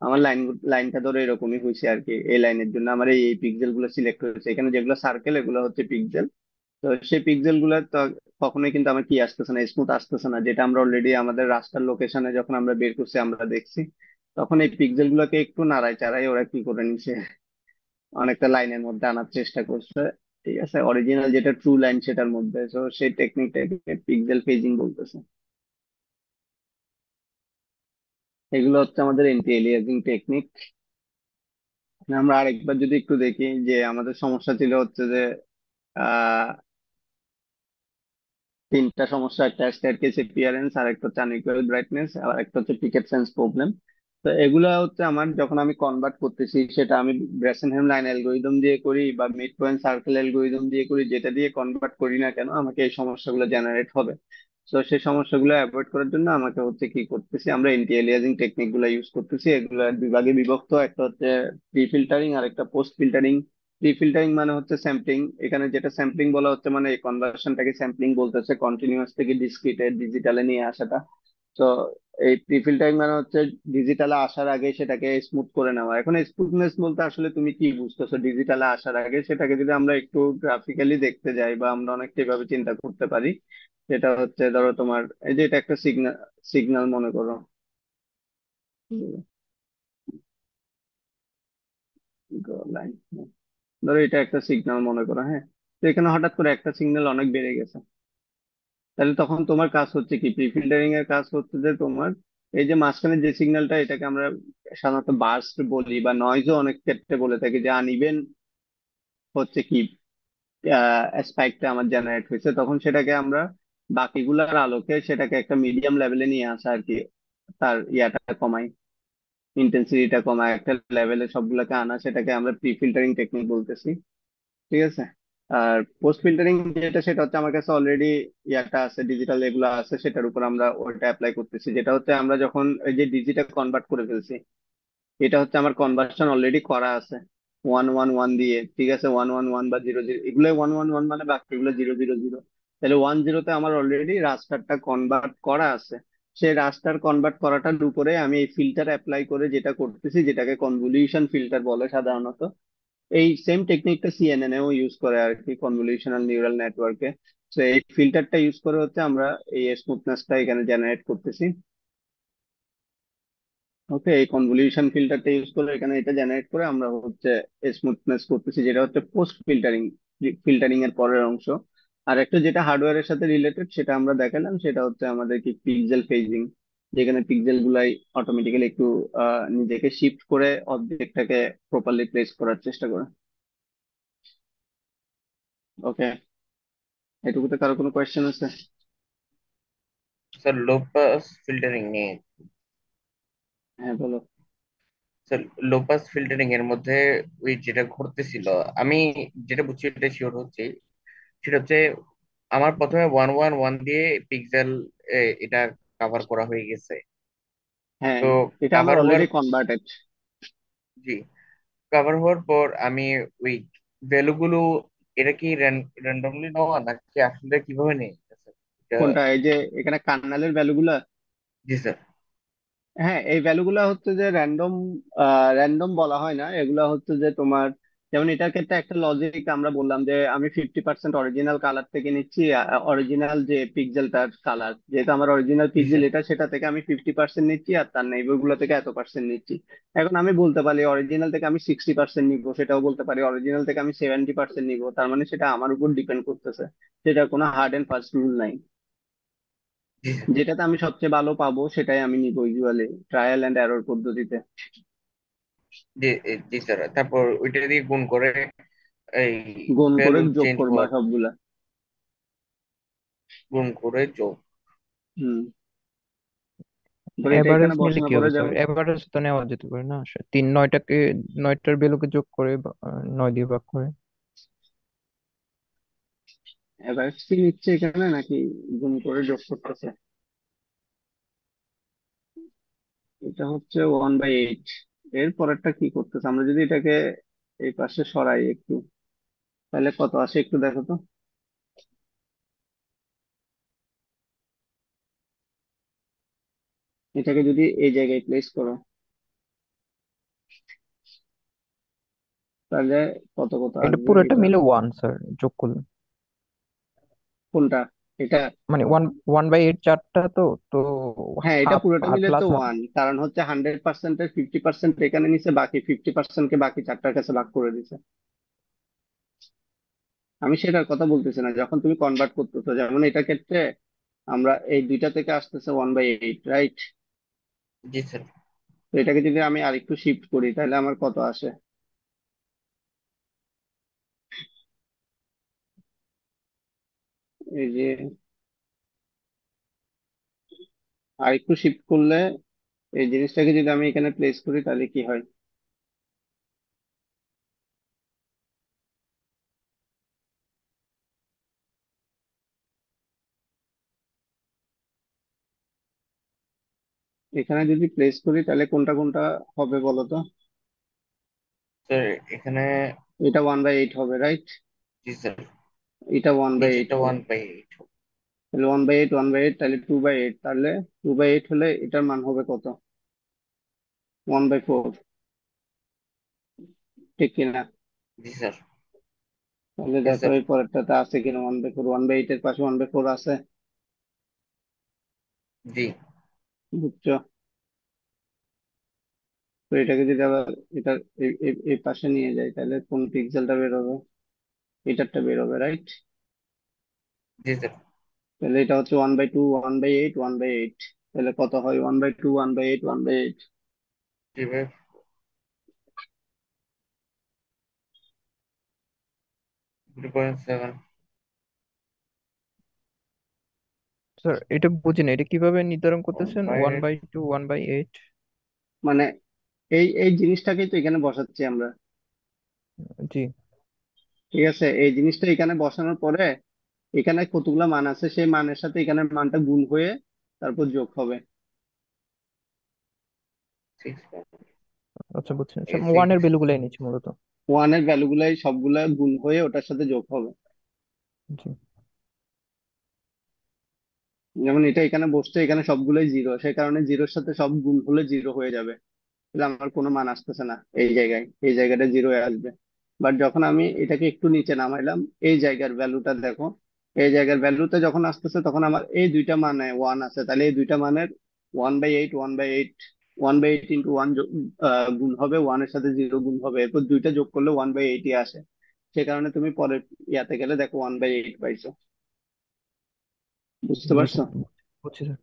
আমার লাইনটা ধরো এরকমই হয়েছে আর কি। এই লাইনের জন্য আমার এই পিক্সেল গুলো সিলেক্ট হয়েছে। এখানে যেগুলো সার্কেল এগুলো হচ্ছে পিক্সেল। তো সেই পিক্সেল গুলা তো কখনোই কিন্তু আমার কি আসতেছে না, স্মুথ আসতেছে না, যেটা আমরা অলরেডি আমাদের রাস্টার লোকেশনে যখন আমরা বের করছি আমরা দেখছি। তখন এই পিক্সেল গুলোকে একটু নাড়াই চাড়াই ওরা কি করে নিছে, অনেকটা লাইনের মধ্যে আনার চেষ্টা করছে। ঠিক আছে, অরিজিনাল যেটা ট্রু লাইন সেটার মধ্যে, তো সেই টেকনিকটাকে পিক্সেল ফেজিং বলতেছে। এগুলো হচ্ছে আমাদের এন্টি এলিয়াসিং টেকনিক। আমরা আরেকবার যদি একটু দেখি, যে আমাদের সমস্যা ছিল হচ্ছে যে আহ তিনটা সমস্যা: একটা স্ট্যাটকেস অ্যাপিয়ারেন্স, আর একটা হচ্ছে আনইকুয়াল ব্রাইটনেস, আর একটা হচ্ছে পিকেট সেন্স প্রবলেম। তো এগুলা হচ্ছে আমার যখন আমি কনভার্ট করতেছি, সেটা আমি ব্রেসেনহেম লাইন অ্যালগোরিদম দিয়ে করি বা মিড পয়েন্ট সার্কেল অ্যালগোরিদম দিয়ে করি, যেটা দিয়ে কনভার্ট করি না কেন আমাকে এই সমস্যাগুলো জেনারেট হবে। তো সেই সমস্যাগুলো অ্যাভয়েড করার জন্য আমাকে হচ্ছে কি করতেছি, আমরা এন্টি এলিয়াজিং টেকনিক গুলো ইউজ করতেছি। এগুলো বিভাগে বিভক্ত, একটা হচ্ছে প্রি ফিল্টারিং আর একটা পোস্ট ফিল্টারিং। প্রি ফিল্টারিং মানে হচ্ছে স্যাম্পলিং। এখানে যেটা স্যাম্পলিং বলা হচ্ছে মানে এই কনভার্সনটাকে স্যাম্পলিং বলতেছে, কন্টিনিউয়াস থেকে ডিসক্রিটে ডিজিটালে নিয়ে আসাটা। তো এই প্রি ফিল্টারিং মানে হচ্ছে ডিজিটালে আসার আগে সেটাকে স্মুথ করে নেওয়া। এখন স্মুথনেস বলতে আসলে তুমি কি বুঝতেছো ডিজিটালে আসার আগে? সেটাকে যদি আমরা একটু গ্রাফিক্যালি দেখতে যাই বা আমরা অনেকটা এভাবে চিন্তা করতে পারি, সেটা হচ্ছে ধরো তোমার এই যে এটা একটা সিগন্যাল, সিগন্যাল মনে করো। লাইন, ধরো এটা একটা সিগন্যাল মনে করো, হ্যাঁ। তো এখানে হঠাৎ করে একটা সিগন্যাল অনেক বেড়ে গেছে। তাহলে তখন তোমার কাজ হচ্ছে কি, প্রি ফিল্টারিং এর কাজ হচ্ছে যে তোমার এই যে মাঝখানে যে সিগন্যালটা, এটাকে আমরা সাধারণত বার্স্ট বলি বা নয়েজও অনেক ক্ষেত্রে বলে থাকি, যে আনইভেন হচ্ছে কি স্পাইকটা আমার জেনারেট হয়েছে, তখন সেটাকে আমরা বাকিগুলার আলোকে সেটাকে একটা মিডিয়াম লেভেলে নিয়ে আসা আর কি। তার ইয়াটা কমাই, ইন্টেন্সিটিটা কমায় একটা লেভেলে সবগুলোকে আনা, সেটাকে আমরা প্রি ফিল্টারিং টেকনিক বলতেছি। ঠিক আছে। আর পোস্ট ফিল্টারিং যেটা, সেটা হচ্ছে আমার কাছে অলরেডি ইয়াটা আছে, ডিজিটাল এগুলো আছে, সেটার উপর আমরা ওইটা অ্যাপ্লাই করতেছি। যেটা হচ্ছে আমরা যখন এই যে ডিজিটা কনভার্ট করে ফেলছি, এটা হচ্ছে আমার কনভার্সন অলরেডি করা আছে 111 দিয়ে। ঠিক আছে, 111 বা 00, এগুলো 111 মানে বাকিগুলো 000। তাহলে 10তে আমার অলরেডি রাস্টারটা কনভার্ট করা আছে। সেই রাস্টার কনভার্ট করাটার উপরে আমি এই ফিল্টার অ্যাপ্লাই করে যেটা করতেছি, যেটাকে কনভলিউশন ফিল্টার বলে সাধারণত। এই সেম টেকনিকটা সিএনএন এও ইউজ করে আর কি, কনভলিউশনাল নিউরাল নেটওয়ার্কে। তো এই ফিল্টারটা ইউজ করে হচ্ছে আমরা এই স্মুথনেসটা এখানে জেনারেট করতেছি। ওকে, এই কনভলিউশন ফিল্টারটা ইউজ করে এখানে এটা জেনারেট করে আমরা হচ্ছে স্মুথনেস করতেছি, যেটা হচ্ছে পোস্ট ফিল্টারিং, ফিল্টারিং এর পরের অংশ। আর একটা যেটা হার্ডওয়্যারের সাথে রিলেটেড সেটা আমরা দেখালাম, সেটা হচ্ছে আমাদের কি পিক্সেল ফেজিং, যেখানে পিক্সেল গুলাই অটোমেটিক্যালি একটু নিজেকে শিফট করে অবজেক্টটাকে প্রপারলি প্লেস করার চেষ্টা করে। ওকে, এটুকুতে কারো কোনো কোয়েশ্চেন আছে? স্যার লো পাস ফিল্টারিং নিয়ে, হ্যাঁ বলো। স্যার লো পাস ফিল্টারিং এর মধ্যে ওই যেটা ঘটতেছিল, আমি যেটা বুঝছি এটা শিওর হচ্ছে, সেটা হচ্ছে আমার প্রথমে 111 দিয়ে পিক্সেল এটা কাভার করা হয়ে গেছে। হ্যাঁ, তো এটা আমার কাভার হওয়ার, অলরেডি কনভার্টেড। জি, কভার হওয়ার পর আমি ওই ভ্যালুগুলো, এটা কি র্যান্ডমলি নেওয়া নাকি আসলে কিভাবে নেই এটা? কোনটা, এই যে এখানে কার্নেলের ভ্যালুগুলা? জি স্যার। হ্যাঁ, এই ভ্যালুগুলা হচ্ছে যে র্যান্ডম, র্যান্ডম বলা হয় না, এগুলা হচ্ছে যে তোমার, যেমন এটার ক্ষেত্রে একটা লজিক আমরা বললাম যে আমি 50% অরিজিনাল কালার থেকে নিচ্ছি, অরিজিনাল যে পিক্সেলটার কালার, যেহেতু আমার অরিজিনাল জি পিক্সেল স্যার। এটা, সেটা থেকে আমি 50% নিচ্ছি, আর তার নেইবার গুলো থেকে এত পার্সেন্ট নিচ্ছি। এখন আমি বলতে পারি অরিজিনাল থেকে আমি 60% নিবো, সেটাও বলতে পারি অরিজিনাল থেকে আমি 70% নিবো। তার মানে সেটা আমার উপর ডিপেন্ড করতেছে, সেটা কোনো হার্ড এন্ড ফাস্ট রুল নাই। জি স্যার। যেটাতে আমি সবচেয়ে ভালো পাবো সেটাই আমি নিবো, ইউজুয়ালি ট্রায়াল এন্ড এরর পদ্ধতিতে। জি জি স্যার, তারপর ওইটা দিয়ে গুণ করে এই গুণ করে ভ্যালু যোগ চেঞ্জ করবা হওয়ার, সবগুলা। গুণ করে যোগ। হুম, ধর এটা এভারেজ এখানে নিলে বসানোর কি পরে হবে স্যার? যেমন এভারেজ তো নেওয়া যেতে পারে না স্যার? নয়টার ভ্যালুকে যোগ করে 9 দিয়ে ভাগ করে। এভারেজ কি নিচ্ছে এখানে নাকি গুণ করে যোগ করতেছে? এটা হচ্ছে 1/8। এর পরেরটা কি করতেছে, আমরা যদি এটাকে এই পাশে সরাই একটু, তাহলে কত আসে একটু দেখো তো। এটাকে যদি এই জায়গায় প্লেস করো, তাহলে কত কত এটা আসবে পুরোটা এটা। মিলে ওয়ান স্যার, যোগ করলে। কোনটা? এটা? মানে ওয়ান ওয়ান বাই এইট চারটা তো, তো হ্যাঁ, এটা হাফ পুরোটা আর মিলে তো প্লাস হাফ। ওয়ান, কারণ হচ্ছে 100%-এর 50% এখানে নিচে, বাকি 50%-কে বাকি চারটার কাছে ভাগ করে দিছে। আমি সেটার কথা বলতেছি না, যখন তুমি কনভার্ট করতেছো, যেমন এটা ক্ষেত্রে আমরা এই দুইটা থেকে আসতেছে 1/8, রাইট? জি স্যার। তো এটাকে যদি আমি আরেকটু শিফট করি, তাহলে আমার কত আসে? এই যে আরেকটু শিফট করলে, এই জিনিসটাকে যদি আমি এখানে প্লেস করি, তাহলে কি হয়? এখানে যদি প্লেস করি, তাহলে কোনটা কোনটা হবে বলো তো? স্যার এখানে, এটা 1/8 হবে, রাইট? জি স্যার, এটা 1/8 নিচেরটা হবে। 1/8। তাহলে 1/8, 1/8, তাহলে 2/8, তাহলে 2/8 হলে এটার মান হবে কত? 1/4, ঠিক কিনা? জি স্যার। তাহলে ইয়েস দেখো স্যার। এই পরেরটাতে আছে কিনা 1/4, 1/8 এর পাশে 1/4 আছে। জি। বুঝছো? তো এটাকে যদি আবার এটা এই পাশে নিয়ে যাই, তাহলে কোন পিক্সেলটা বের হবে? এটারটা বের হবে, রাইট? জি স্যার। তাহলে এটা হচ্ছে 1/2, 1/8, 1/8। তাহলে কত হয়? 1/2, 1/8, 1/8। 3.7। স্যার এটা বুঝি না, এটা কিভাবে নির্ধারণ ওয়ান করতেছেন by one eight by two, 1/8? মানে এই এই জিনিসটাকেই তো এখানে বসাচ্ছি আমরা। জি। ঠিক আছে, এই জিনিসটা এখানে বসানোর পরে এখানে কতগুলা মান আছে, সেই মানের সাথে এখানের মানটা গুণ হয়ে তারপর যোগ হবে। 6 আচ্ছা বুঝছি স্যার, এই ওয়ানের 6। ভ্যালু গুলাই নিচ্ছি মূলত। ওয়ানের ভ্যালু গুলাই সবগুলা গুণ হয়ে ওটার সাথে যোগ হবে। জি। যেমন এটা এখানে বসছে, এখানে সবগুলোই জিরো, সেই কারণে জিরোর সাথে সব গুণ হলে জিরো হয়ে যাবে। তাহলে আমার কোনো মান আসতেছে না এই জায়গায়, এই জায়গাটা জিরো আসবে। বাট যখন আমি এটাকে একটু নিচে নামাইলাম, এই জায়গার ভ্যালুটা দেখো, এই জায়গার ভ্যালুতে যখন আসতেছে, তখন আমার এই দুইটা মানে ওয়ান আছে, তাহলে এই দুইটা মানের 1/8, 1/8, 1/8 ইন্টু ওয়ান গুণ হবে, ওয়ানের সাথে জিরো গুণ হবে, এরপর দুইটা যোগ করলে 1/8 আসে। সে কারণে তুমি পরের ইয়াতে গেলে দেখো 1/8 পাইছো। বুঝতে জি পারছো? স্যার, বুঝছি স্যার।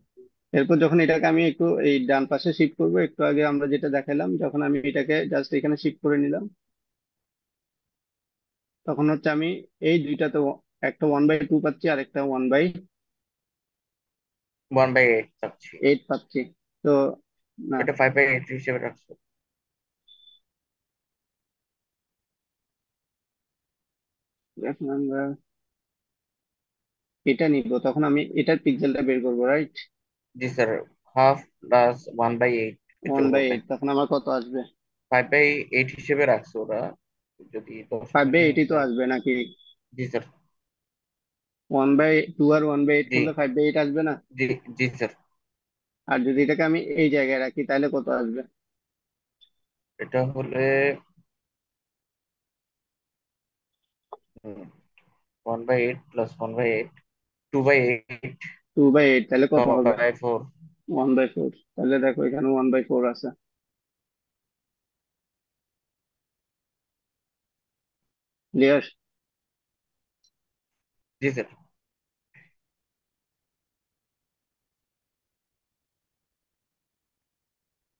এরপর যখন এটাকে আমি একটু এই ডান পাশে শিফট করবো, একটু আগে আমরা যেটা দেখালাম, যখন আমি এটাকে জাস্ট এখানে শিফট করে নিলাম, তখন হচ্ছে আমি এই দুইটাতে একটা 1/2 পাচ্ছি, আর একটা 1/8 চাচ্ছি। 1/8 পাচ্ছি। তো না, এটা 5/8 হিসেবে রাখছো? এখন আমরা এটা নিব, তখন আমি এটার পিক্সেলটা বের করবো, রাইট? জি স্যার। হাফ প্লাস 1/8 ওয়ান ভিতর বাই করলে এইট তখন আমার কত আসবে? 5/8 হিসেবে রাখছো ওরা, যদি ফাইভ দশমিক বাই নিয়ে এইটই তো যায়। আসবে নাকি? জি স্যার। 1/2 আর 1/8 জি। করলে 5/8 আসবে না? জি। জি স্যার। আর যদি এটাকে আমি এই জায়গায় রাখি, তাহলে কত আসবে? এটা হলে 1/8 প্লাস 1/8, 2/8, 2/8, তাহলে কত হবে? 4। 1/4। তাহলে দেখো এখানে 1/4 আছে। ক্লিয়ার? জি স্যার।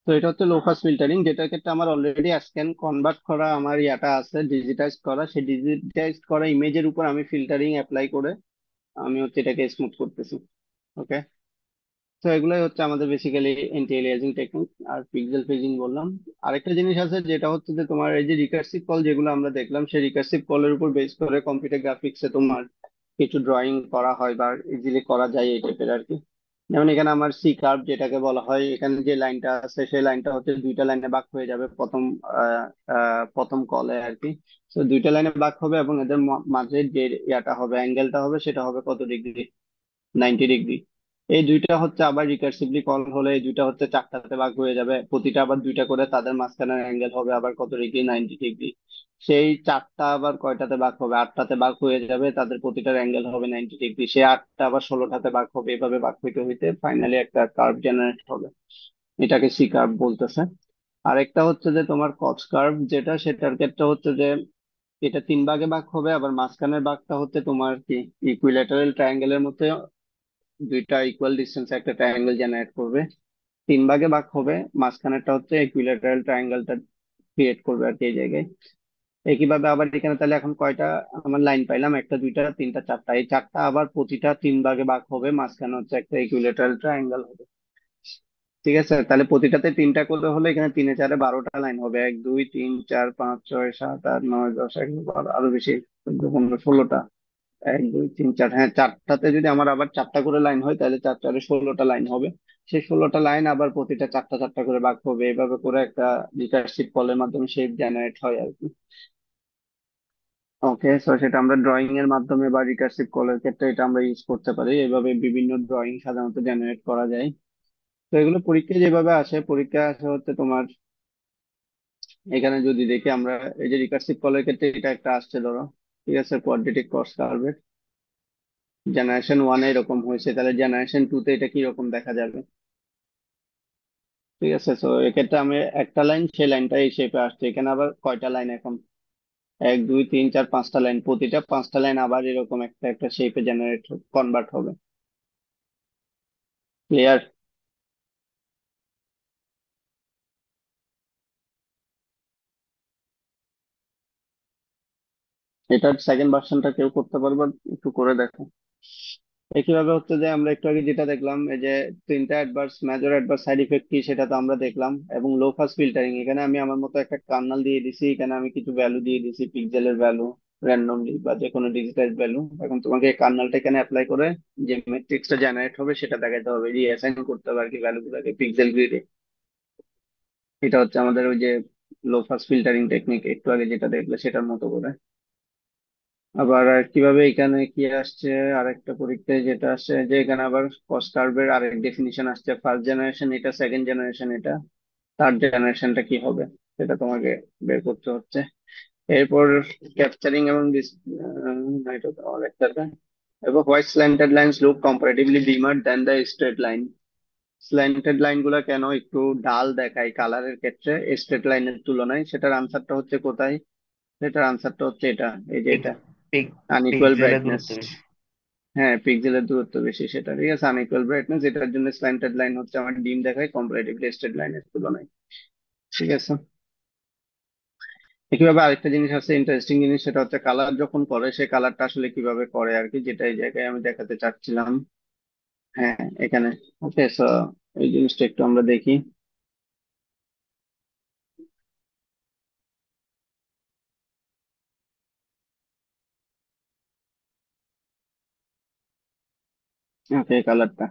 তো এটা হচ্ছে লো পাস ফিল্টারিং, যেটার ক্ষেত্রে আমার অলরেডি স্ক্যান কনভার্ট করা আমার ইয়াটা আছে, ডিজিটাইজ করা। সেই ডিজিটাইজ করা ইমেজের উপর আমি ফিল্টারিং অ্যাপ্লাই করে আমি হচ্ছে এটাকে স্মুথ করতেছি। ওকে। তো এগুলোই হচ্ছে আমাদের বেসিক্যালি এন্টি এলিয়াজিং টেকনিক। আর পিক্সেল ফেজিং বললাম। আরেকটা জিনিস আছে, যেটা হচ্ছে যে তোমার এই যে রিকার্সিভ কল যেগুলো আমরা দেখলাম, সেই রিকার্সিভ কলের উপর বেস করে কম্পিউটার গ্রাফিক্সে তোমার কিছু ড্রয়িং করা হয় বা ইজিলি করা যায় এই টাইপের আর কি। যেমন এখানে আমার সি কার্ভ যেটাকে বলা হয়, এখানে যে লাইনটা আছে সেই লাইনটা হচ্ছে দুইটা লাইনে ভাগ হয়ে যাবে প্রথম কলে আর কি। তো দুইটা লাইনে ভাগ হবে এবং এদের মাঝে যে ইয়াটা হবে, অ্যাঙ্গেলটা হবে, সেটা হবে কত ডিগ্রি? 90 ডিগ্রি। এই দুইটা হচ্ছে আবার রিকার্সিভলি কল হলে এই দুইটা হচ্ছে চারটাতে ভাগ হয়ে যাবে, প্রতিটা আবার দুইটা করে, তাদের মাঝখানের অ্যাঙ্গেল হবে আবার কত ডিগ্রি? 90 ডিগ্রি। সেই চারটা আবার কয়টাতে ভাগ হবে? আটটাতে ভাগ হয়ে যাবে, তাদের প্রতিটার অ্যাঙ্গেল হবে 90 ডিগ্রি। সেই আটটা আবার 16টাতে ভাগ হবে, এভাবে ভাগ হইতে হইতে ফাইনালি একটা কার্ভ জেনারেট হবে। এটাকে সি কার্ভ বলতেছে। আরেকটা হচ্ছে যে তোমার কস কার্ভ, যেটা সেটার ক্ষেত্রে হচ্ছে যে এটা তিন ভাগে ভাগ হবে, আবার মাঝখানের ভাগটা হচ্ছে তোমার কি ইকুইল্যাটারাল ট্রায়াঙ্গেলের মধ্যে দুইটা ইকুয়াল ডিস্টেন্স একটা ট্রায়াঙ্গেল জেনারেট করবে। তিন ভাগে ভাগ হবে, মাঝখানেরটা হচ্ছে ইকুইল্যাটারাল ট্রায়াঙ্গেলটা ক্রিয়েট করবে আর কি এই জায়গায়। একইভাবে আবার এখানে তাহলে এখন কয়টা আমার লাইন পাইলাম? একটা, দুইটা, তিনটা, চারটা। এই চারটা আবার প্রতিটা তিন ভাগে ভাগ হবে, মাঝখানে হচ্ছে একটা ইকুইল্যাটারাল ট্রায়াঙ্গেল হবে। ঠিক আছে, তাহলে প্রতিটাতে তিনটা করে হলে এখানে তিনে চারে 12টা লাইন হবে। 1 2 3 4 5 6 7 8 9 10 11 12, আরো বেশি, 14 15 16টা। 1 2 3 4, হ্যাঁ, চারটাতে যদি আমার আবার চারটা করে লাইন হয় তাহলে চার চারে 16টা লাইন হবে। সেই 16টা লাইন আবার প্রতিটা চারটা চারটা করে ভাগ হবে, এভাবে করে একটা রিকারসিভ কলের মাধ্যমে শেপ জেনারেট হয় আর কি। ওকে, সো সেটা আমরা ড্রয়িং এর মাধ্যমে বা রিকারসিভ কলের ক্ষেত্রে এটা আমরা ইউজ করতে পারি। এভাবে বিভিন্ন ড্রয়িং সাধারণত জেনারেট করা যায়। তো এগুলো পরীক্ষায় যেভাবে আসে, পরীক্ষায় আসে হচ্ছে তোমার এখানে যদি দেখি আমরা, এই যে রিকারসিভ কলের ক্ষেত্রে এটা একটা আসছে ধরো, ঠিক আছে, কোয়াড্রেটিক ক্রস কার্ভের জেনারেশন ওয়ানে এরকম হয়েছে, তাহলে জেনারেশন টু তে এটা কিরকম দেখা যাবে? ঠিক আছে, তো এক্ষেত্রে আমি একটা লাইন, সেই লাইনটা এই শেপে আসছে। এখানে আবার কয়টা লাইন এখন? 1 2 3 4 5টা লাইন, প্রতিটা 5টা লাইন আবার এরকম একটা একটা শেপে জেনারেট কনভার্ট হবে। ক্লিয়ার? এটার সেকেন্ড ভার্সনটা কেউ করতে পারবে? একটু করে দেখো। একইভাবে হচ্ছে যে আমরা একটু আগে যেটা দেখলাম, এই যে তিনটা adverse, major adverse side effect কি সেটা তো আমরা দেখলাম। এবং লো পাস ফিল্টারিং, এখানে আমি আমার মতো একটা কার্নাল দিয়ে দিছি, এখানে আমি কিছু ভ্যালু দিয়ে দিছি, পিক্সেলের ভ্যালু, র্যান্ডমলি বা যে কোনো ডিজিটাল ভ্যালু। এখন তোমাকে এই কার্নালটা এখানে অ্যাপ্লাই করে যে ম্যাট্রিক্সটা জেনারেট হবে সেটা দেখাতে হবে, রিঅ্যাসাইন করতে হবে আর কি ভ্যালু গুলোকে পিক্সেল গ্রিডে। এটা হচ্ছে আমাদের ওই যে লো পাস ফিল্টারিং টেকনিক, একটু আগে যেটা দেখলে সেটার মতো করে। আবার আর কিভাবে এখানে কি আসছে, আরেকটা পরীক্ষায় যেটা আসছে যে এখানে আবার কস্ট কার্ভের আরেক ডেফিনিশন আসছে, ফার্স্ট জেনারেশন এটা, সেকেন্ড জেনারেশন এটা, থার্ড জেনারেশনটা কি হবে সেটা তোমাকে বের করতে হচ্ছে। এরপর ক্যাপচারিং এবং এটা তো আরেকটা। এবার white slanted lines look comparatively dimmer than the straight line. Slanted line গুলা কেন একটু ডাল দেখায় কালারের ক্ষেত্রে স্ট্রেট লাইনের তুলনায়, সেটার আনসারটা হচ্ছে কোথায়? সেটার আনসারটা হচ্ছে এটা, এই যে পিক এটা, পিক আনইকুয়াল পিক্সেলের ব্রাইটনেস। দূরত্ব বেশি। হ্যাঁ, পিক্সেলের দূরত্ব বেশি, সেটা ঠিক আছে, আনইকুয়াল ব্রাইটনেস, এটার জন্য স্ল্যান্টেড লাইন হচ্ছে আমার ডিম দেখায় কম্পারেটিভলি স্ট্রেট লাইনের তুলনায়। ঠিক আছে। একইভাবে আরেকটা জিনিস আছে, ইন্টারেস্টিং জিনিস, সেটা হচ্ছে কালার যখন করে সে কালারটা আসলে কিভাবে করে আর কি, যেটা এই জায়গায় আমি দেখাতে চাচ্ছিলাম। হ্যাঁ, এখানে। ওকে, সো এই জিনিসটা একটু আমরা দেখি। ওকে, কালারটা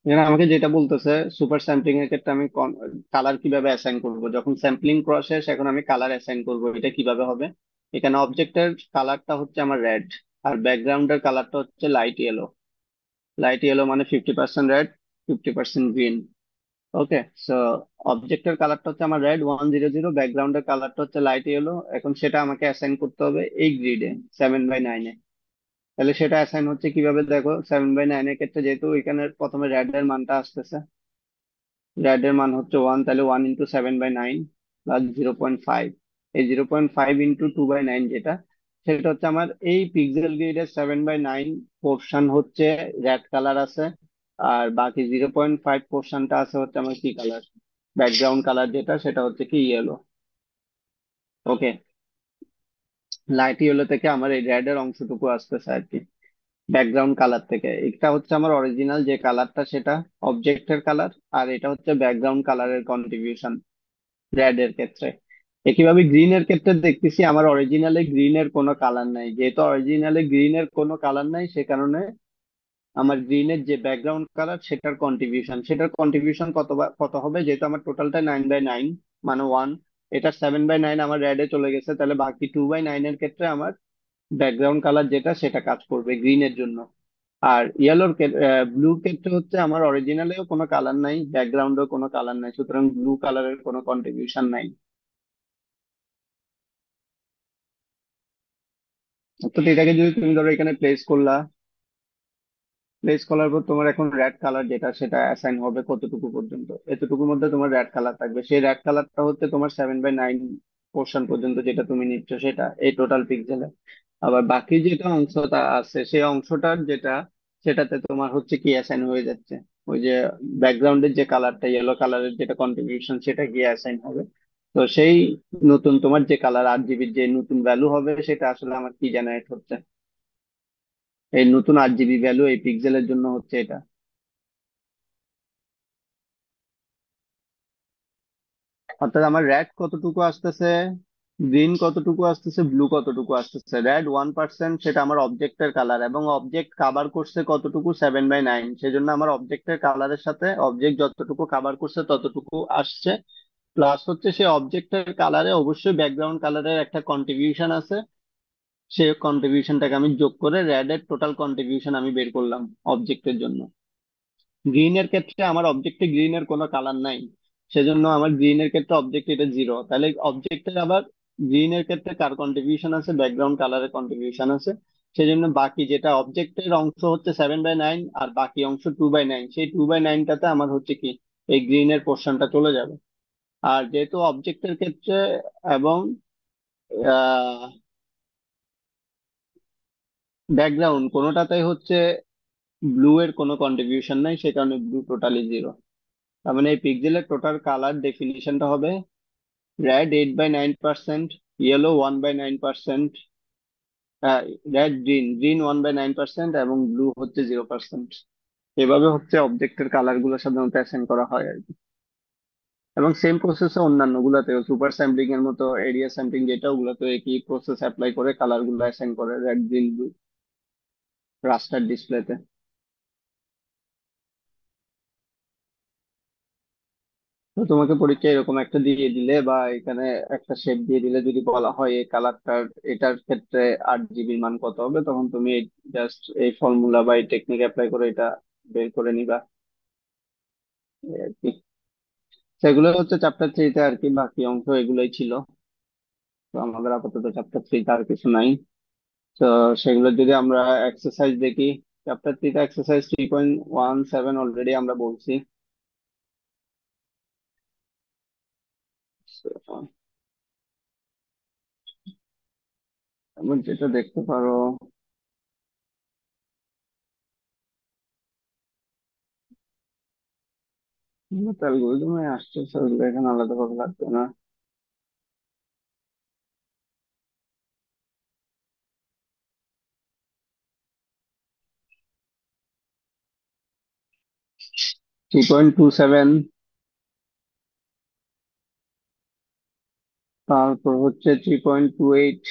এখানে আমাকে যেটা বলতেছে, সুপার স্যাম্পলিং এর ক্ষেত্রে আমি কালার কিভাবে অ্যাসাইন করব, যখন স্যাম্পলিং প্রসেস এখন আমি কালার অ্যাসাইন করব, এটা কিভাবে হবে? এখানে অবজেক্টের কালারটা হচ্ছে আমার রেড, আর ব্যাকগ্রাউন্ডের কালারটা হচ্ছে লাইট ইয়েলো। লাইট ইয়েলো মানে 50% রেড, 50% গ্রিন। ওকে, সো অবজেক্টের কালারটা হচ্ছে আমার রেড 100, ব্যাকগ্রাউন্ডের কালারটা হচ্ছে লাইট ইয়েলো। এখন সেটা আমাকে অ্যাসাইন করতে হবে এই গ্রিডে 7/9-এ। তাহলে সেটা অ্যাসাইন হচ্ছে কিভাবে দেখো, 7/9 এর ক্ষেত্রে যেহেতু এখানে প্রথমে রেড এর মানটা আসতেছে, রেড এর মান হচ্ছে 1, তাহলে 1 × 7/9 প্লাস 0.5। এই 0.5 × 2/9 যেটা, সেটা হচ্ছে আমার এই পিক্সেল গ্রিডের 7/9 পোর্শন হচ্ছে রেড কালার আছে। আর বাকি 0.5 পোর্শনটা আছে হচ্ছে আমার কি কালার, ব্যাকগ্রাউন্ড কালার যেটা, সেটা হচ্ছে কি ইয়েলো। ওকে, লাইট ইয়েলো থেকে আমার এই রেড এর অংশটুকু আসতেছে আর কি, ব্যাকগ্রাউন্ড কালার থেকে। এটা হচ্ছে আমার অরিজিনাল যে কালারটা সেটা অবজেক্টের কালার, আর এটা হচ্ছে ব্যাকগ্রাউন্ড কালারের কন্ট্রিবিউশন রেড এর ক্ষেত্রে। একইভাবে গ্রিনের ক্ষেত্রে দেখতেছি আমার অরিজিনালে গ্রিনের কোনো কালার নাই, যেহেতু অরিজিনালে গ্রিনের কোনো কালার নাই সে কারণে আমার গ্রিনের যে ব্যাকগ্রাউন্ড কালার সেটার কন্ট্রিবিউশন কত হবে, যেহেতু আমার টোটালটা 9/9 মানে 1, এটা 7/9 আমার রেডে চলে গেছে, তাহলে বাকি 2/9 এর ক্ষেত্রে আমার ব্যাকগ্রাউন্ড কালার যেটা সেটা কাজ করবে গ্রিনের জন্য। আর ব্লু ক্ষেত্রে হচ্ছে আমার অরিজিনালেও কোনো কালার নাই, ব্যাকগ্রাউন্ডেও কোনো কালার নাই, সুতরাং ব্লু কালারের কোনো কন্ট্রিবিউশন নাই। তো এটাকে যদি তুমি ধরো এখানে প্লেস করার পর তোমার এখন রেড কালার যেটা সেটা অ্যাসাইন হবে কতটুকু পর্যন্ত, এতটুকুর মধ্যে তোমার রেড কালার থাকবে, সেই রেড কালারটা হচ্ছে তোমার 7/9 পোর্শন পর্যন্ত যেটা তুমি নিচ্ছ সেটা এই টোটাল পিক্সেলে। আবার বাকি যেটা অংশটা আছে সেই অংশটার সেটাতে তোমার হচ্ছে কি অ্যাসাইন হয়ে যাচ্ছে, ওই যে ব্যাকগ্রাউন্ডের যে কালারটা ইয়েলো কালারের যেটা কন্ট্রিবিউশন সেটা গিয়ে অ্যাসাইন হবে। তো সেই নতুন তোমার যে কালার 8 জিবির যে নতুন ভ্যালু হবে সেটা আসলে আমার কি জেনারেট হচ্ছে, এই নতুন 8 জিবি ভ্যালু এই পিক্সেলের জন্য হচ্ছে এটা। অর্থাৎ আমার রেড কতটুকু আসতেছে, গ্রিন কতটুকু আসতেছে, ব্লু কতটুকু আসতেছে। রেড 1%, সেটা আমার অবজেক্টের কালার, এবং অবজেক্ট কাভার করছে কতটুকু, 7/9, সেজন্য আমার অবজেক্টের কালারের সাথে অবজেক্ট যতটুকু কাভার করছে ততটুকু আসছে। প্লাস হচ্ছে সেই অবজেক্টের কালারে অবশ্যই ব্যাকগ্রাউন্ড কালারের একটা কন্ট্রিবিউশন আছে, সেই কন্ট্রিবিউশনটাকে আমি যোগ করে রেড এর টোটাল কন্ট্রিবিউশন আমি বের করলাম অবজেক্টের জন্য। গ্রিনের ক্ষেত্রে আমার অবজেক্টে গ্রিনের কোনো কালার নাই, সেজন্য আমার গ্রিনের ক্ষেত্রে অবজেক্ট এটা 0, তাহলে অবজেক্টের আবার গ্রিনের ক্ষেত্রে কার কন্ট্রিবিউশন আছে, ব্যাকগ্রাউন্ড কালারের কন্ট্রিবিউশন আছে। সেজন্য বাকি যেটা অবজেক্টের অংশ হচ্ছে 7/9 আর বাকি অংশ 2/9, সেই 2/9টাতে আমার হচ্ছে কি এই গ্রিনের পোর্শনটা চলে যাবে। আর যেহেতু অবজেক্টের ক্ষেত্রে এবং ব্যাকগ্রাউন্ড কোনোটাতেই হচ্ছে ব্লু এর কোনো কন্ট্রিবিউশন নাই, সে কারণে ব্লু টোটালি 0। তার মানে এই পিক্সেলের টোটাল কালার ডেফিনিশনটা হবে রেড 8/9%, ইয়েলো 1/9%, গ্রিন 1/9%, এবং ব্লু হচ্ছে 0%। এভাবে হচ্ছে অবজেক্টের কালার গুলো সাধারণত অ্যাসাইন করা হয় আর কি। এবং সেম প্রসেসে অন্যান্য গুলাতেও সুপার স্যাম্পলিং এর মতো, এরিয়া স্যাম্পলিং যেটা, ওগুলাতে একই প্রসেস অ্যাপ্লাই করে কালার গুলো অ্যাসাইন করে রেড গ্রিন ব্লু রাস্টার ডিসপ্লেতে। তো তোমাকে পরীক্ষায় এরকম একটা দিয়ে দিলে বা এখানে একটা শেপ দিয়ে দিলে, যদি বলা হয় এই কালারটার এটার ক্ষেত্রে 8 জিবির মান কত হবে, তখন তুমি জাস্ট এই ফর্মুলা বা এই টেকনিক অ্যাপ্লাই করে এটা বের করে নিবা, এই আর কি। সেগুলো হচ্ছে চ্যাপ্টার 3-তে আর কি, বাকি অংশ এগুলোই ছিল। তো আমাদের আপাতত চ্যাপ্টার 3-তে আর কিছু নাই। তো সেগুলো যদি আমরা এক্সারসাইজ দেখি, চ্যাপ্টার 3-তে এক্সারসাইজ 3.17 অলরেডি আমরা বলছি। So, এবার যেটা দেখতে পারো, অ্যালগোরিদমে আসছে, সেগুলো এখানে আলাদাভাবে লাগবে না। 3.27, তারপর হচ্ছে 3.28,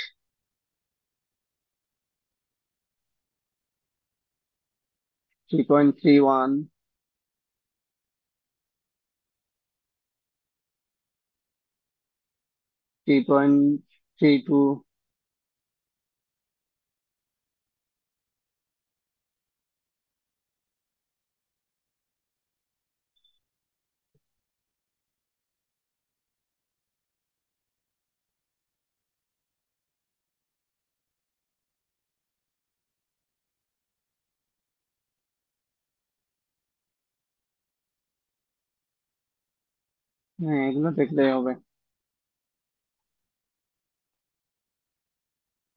3.31, 3.32। হ্যাঁ, এগুলো দেখলেই হবে।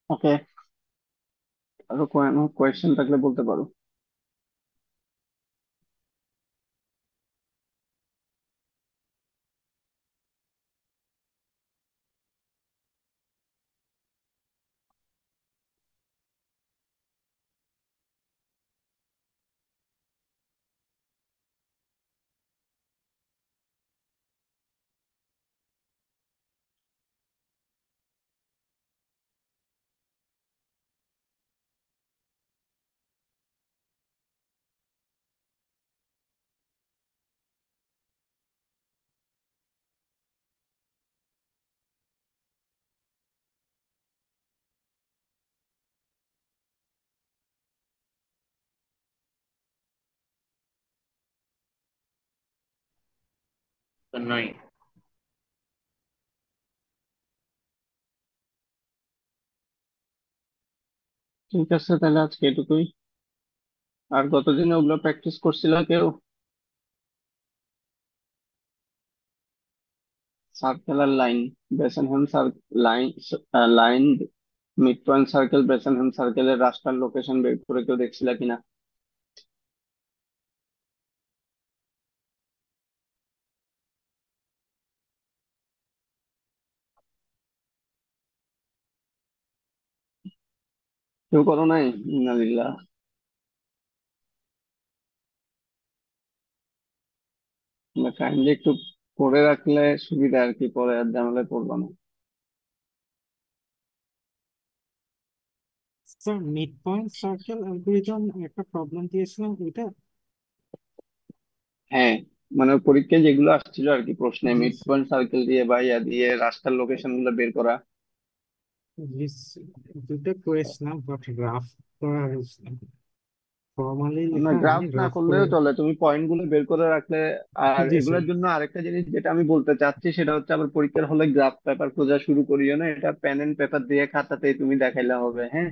ওকে, আরো কোনো কোয়েশ্চেন থাকলে বলতে পারো। তো নয়। ঠিক আছে, তাহলে আজকে এটুকুই। আর কতদিন ওগুলো প্র্যাকটিস করছিল কেউ? সার্কেল আর line, Bresenham line, line, mid point circle, Bresenham সার্কেলের রাস্টার লোকেশন বের করে কেউ দেখছিল কিনা? কেউ করো নাই? ইন্নালিল্লাহ। কাইন্ডলি একটু করে রাখলে সুবিধা আর কি, পরে আর ঝামেলায় পড়বো না। Sir mid point circle algorithm একটা প্রবলেম দিয়েছিলাম ওইটা। হ্যাঁ, মানে ওই পরীক্ষায় যেগুলো আসছিল আর কি প্রশ্নে, জি মিড পয়েন্ট সার্কেল দিয়ে বা ইয়া দিয়ে রাস্তার লোকেশন গুলো বের করা। জি, দুটো করেছিলাম বাট রাফ করা হয়েছিল, ফর্মালি না, লেখা গ্রাফ হয়নি, না রাফ করে। করলেও চলে, তুমি পয়েন্ট গুলো বের করে রাখলে। আর জি স্যার। এগুলোর জন্য আরেকটা জিনিস যেটা আমি বলতে চাচ্ছি সেটা হচ্ছে, আবার পরীক্ষার হলে গ্রাফ পেপার খোঁজা শুরু করিও না, এটা পেন এন্ড পেপার দিয়ে খাতাতেই তুমি দেখাইলে হবে, হ্যাঁ?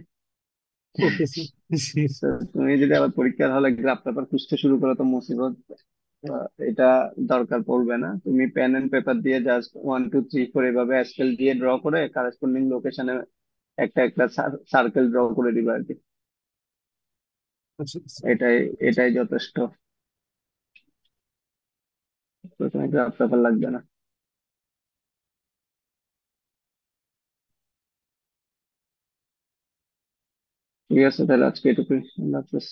Okay sir. জি তো স্যার। তুমি যদি আবার পরীক্ষার হলে গ্রাফ পেপার খুঁজতে শুরু করো তো মুসিবত। এটা দরকার পড়বে না, তুমি পেন এন্ড পেপার দিয়ে জাস্ট 1 2 3 4 এভাবে স্কেল দিয়ে ড্র করে কারেসপন্ডিং লোকেশনে একটা একটা সার্কেল ড্র করে দিবে আর কি। আচ্ছা এটাই এটাই যথেষ্ট। প্রথমে গ্রাফ পেপার লাগবে না। ঠিক আছে, তাহলে আজকে এটুকুই। আল্লাহ হাফেজ।